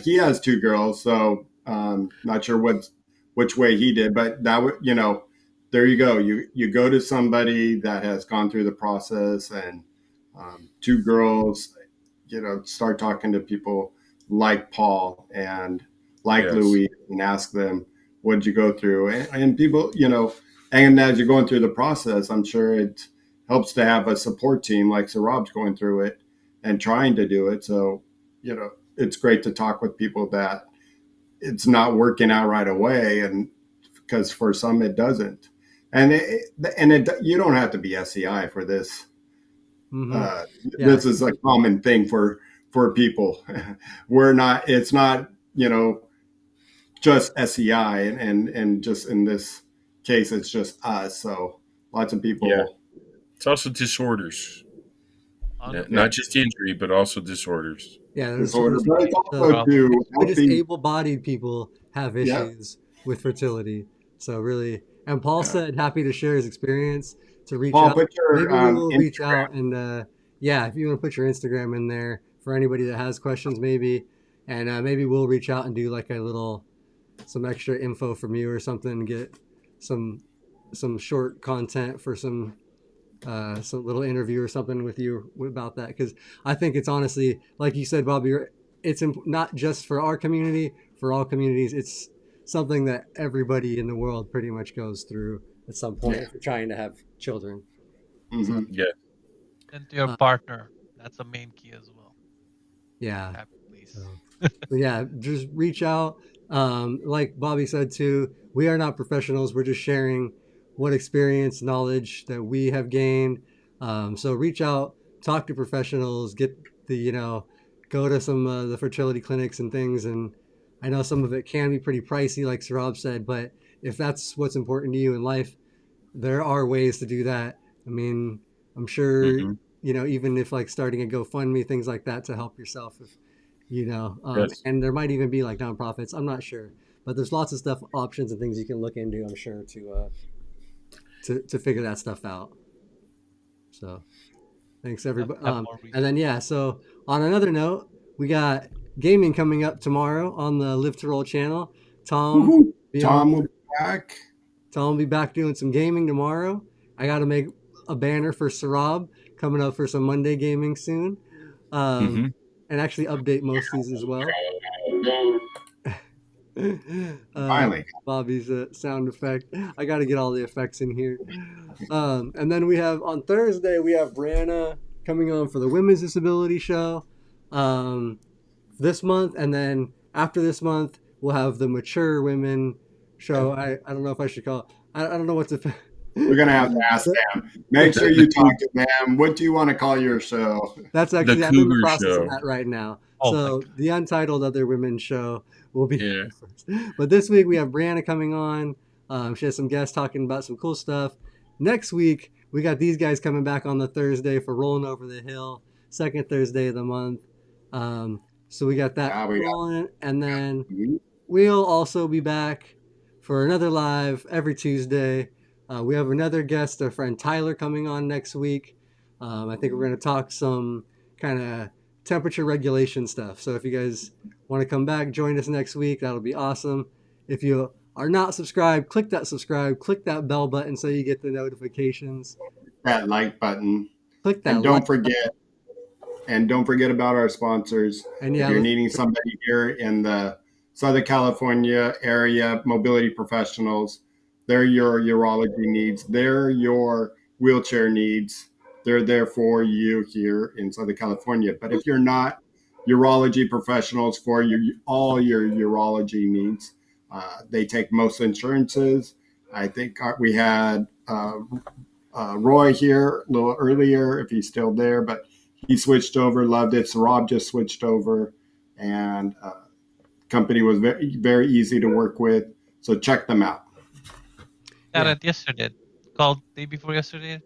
He has two girls, so not sure which way he did, but that would, there you go. You go to somebody that has gone through the process, and two girls, start talking to people like Paul and like Yes. Louis, and ask them, what did you go through? And people, and as you're going through the process, I'm sure it helps to have a support team like Suhrab's going through it and trying to do it. So, it's great to talk with people that it's not working out right away, and because for some it doesn't. And you don't have to be SEI for this. Mm-hmm. Uh, Yeah. this is a common thing for people. We're not. It's not. Just SEI, and just in this case, it's just us. So lots of Yeah. people. It's also disorders, Yeah, not just injury, but also disorders. Yeah, there's disorder, some but it's also Problem. to just healthy. able-bodied people have Yeah, issues with fertility. So really, and Paul yeah. said happy to share his experience to reach Paul, out. put your Maybe we will reach out Instagram. and yeah, if you want to put your Instagram in there for anybody that has questions, maybe, and maybe we'll reach out and do like a little some extra info from you or something, get some some short content for some little interview or something with you about that, because I think it's honestly, like you said, Bobby, it's not just for our community, for all communities. It's something that everybody in the world pretty much goes through at some point Yeah. if you're trying to have children. So Hmm. Yeah. And to your uh, partner. That's a main key as well. yeah, Happy, please. so but yeah, just reach out. Like Bobby said too, we are not professionals. We're just sharing what experience, knowledge that we have gained. So reach out, talk to professionals, get the go to some the fertility clinics and things. And I know some of it can be pretty pricey, like Suhrab said, but if that's what's important to you in life, there are ways to do that. I mean, I'm sure Hmm. even if like starting a GoFundMe, things like that to help yourself, if Yes. and there might even be like nonprofits. I'm not sure, but there's lots of stuff, options and things you can look into. I'm sure to figure that stuff out. So thanks everybody. Have more And then resources. so on another note, we got gaming coming up tomorrow on the Live to Roll channel. Tom Woohoo! be on. Tom will be back. Tom will be back doing some gaming tomorrow. I got to make a banner for Suhrab coming up for some Monday gaming soon, Hmm. and actually update most of these as well. Finally. Bobby's sound effect. I got to get all the effects in here. And then we have on Thursday, we have Brianna coming on for the Women's Disability Show this month. And then after this month, we'll have the Mature Women Show. I don't know if I should call it. I don't know what to. We're going to have to ask them. Make sure you talk to them. What do you want to call your show? That's The actually, I'm in the Cougar process of Show. that right now. Oh my So the Untitled Other Women Show will be Yeah. first. But this week we have Brianna coming on. She has some guests talking about some cool stuff. Next week we got these guys coming back on the Thursday for Rolling Over the Hill, second Thursday of the month. So we got that rolling, and then we'll also be back for another live every Tuesday. We have another guest, our friend Tyler, coming on next week. I think we're going to talk some kind of temperature regulation stuff. So if you guys want to come back, join us next week. That'll be awesome. If you are not subscribed, click that bell button so you get the notifications. That like button. Click that And don't like forget. And don't forget about our sponsors. And if you're needing somebody here in the Southern California area, mobility professionals, they're your urology needs. They're your wheelchair needs. They're there for you here in Southern California. But if you're not urology professionals for all your urology needs, they take most insurances. I think we had Roy here a little earlier, if he's still there, but he switched over, loved it. So Rob just switched over, and company was very, very easy to work with. So check them out. Got it yesterday. Called day before yesterday.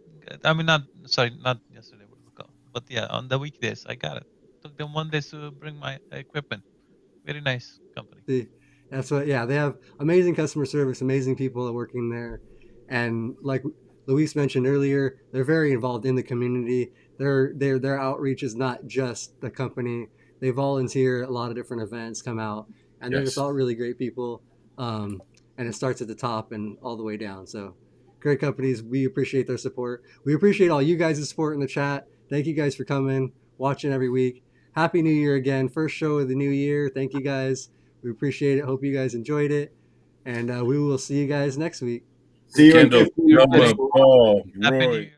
I mean, not yesterday. What was it called? But yeah, on the weekdays, I got it. Took them 1 day to bring my equipment. Very nice company. That's what. Yeah, they have amazing customer service, amazing people working there, and like Luis mentioned earlier, they're very involved in the community. Their outreach is not just the company. They volunteer at a lot of different events, come out, and they're just all really great people. And it starts at the top and all the way down. So great companies. We appreciate their support. We appreciate all you guys' support in the chat. Thank you guys for coming, watching every week. Happy New Year again. First show of the new year. Thank you guys. We appreciate it. Hope you guys enjoyed it. And we will see you guys next week. See you in Kendall, 15 minutes. Paul, Happy New Roy. Year.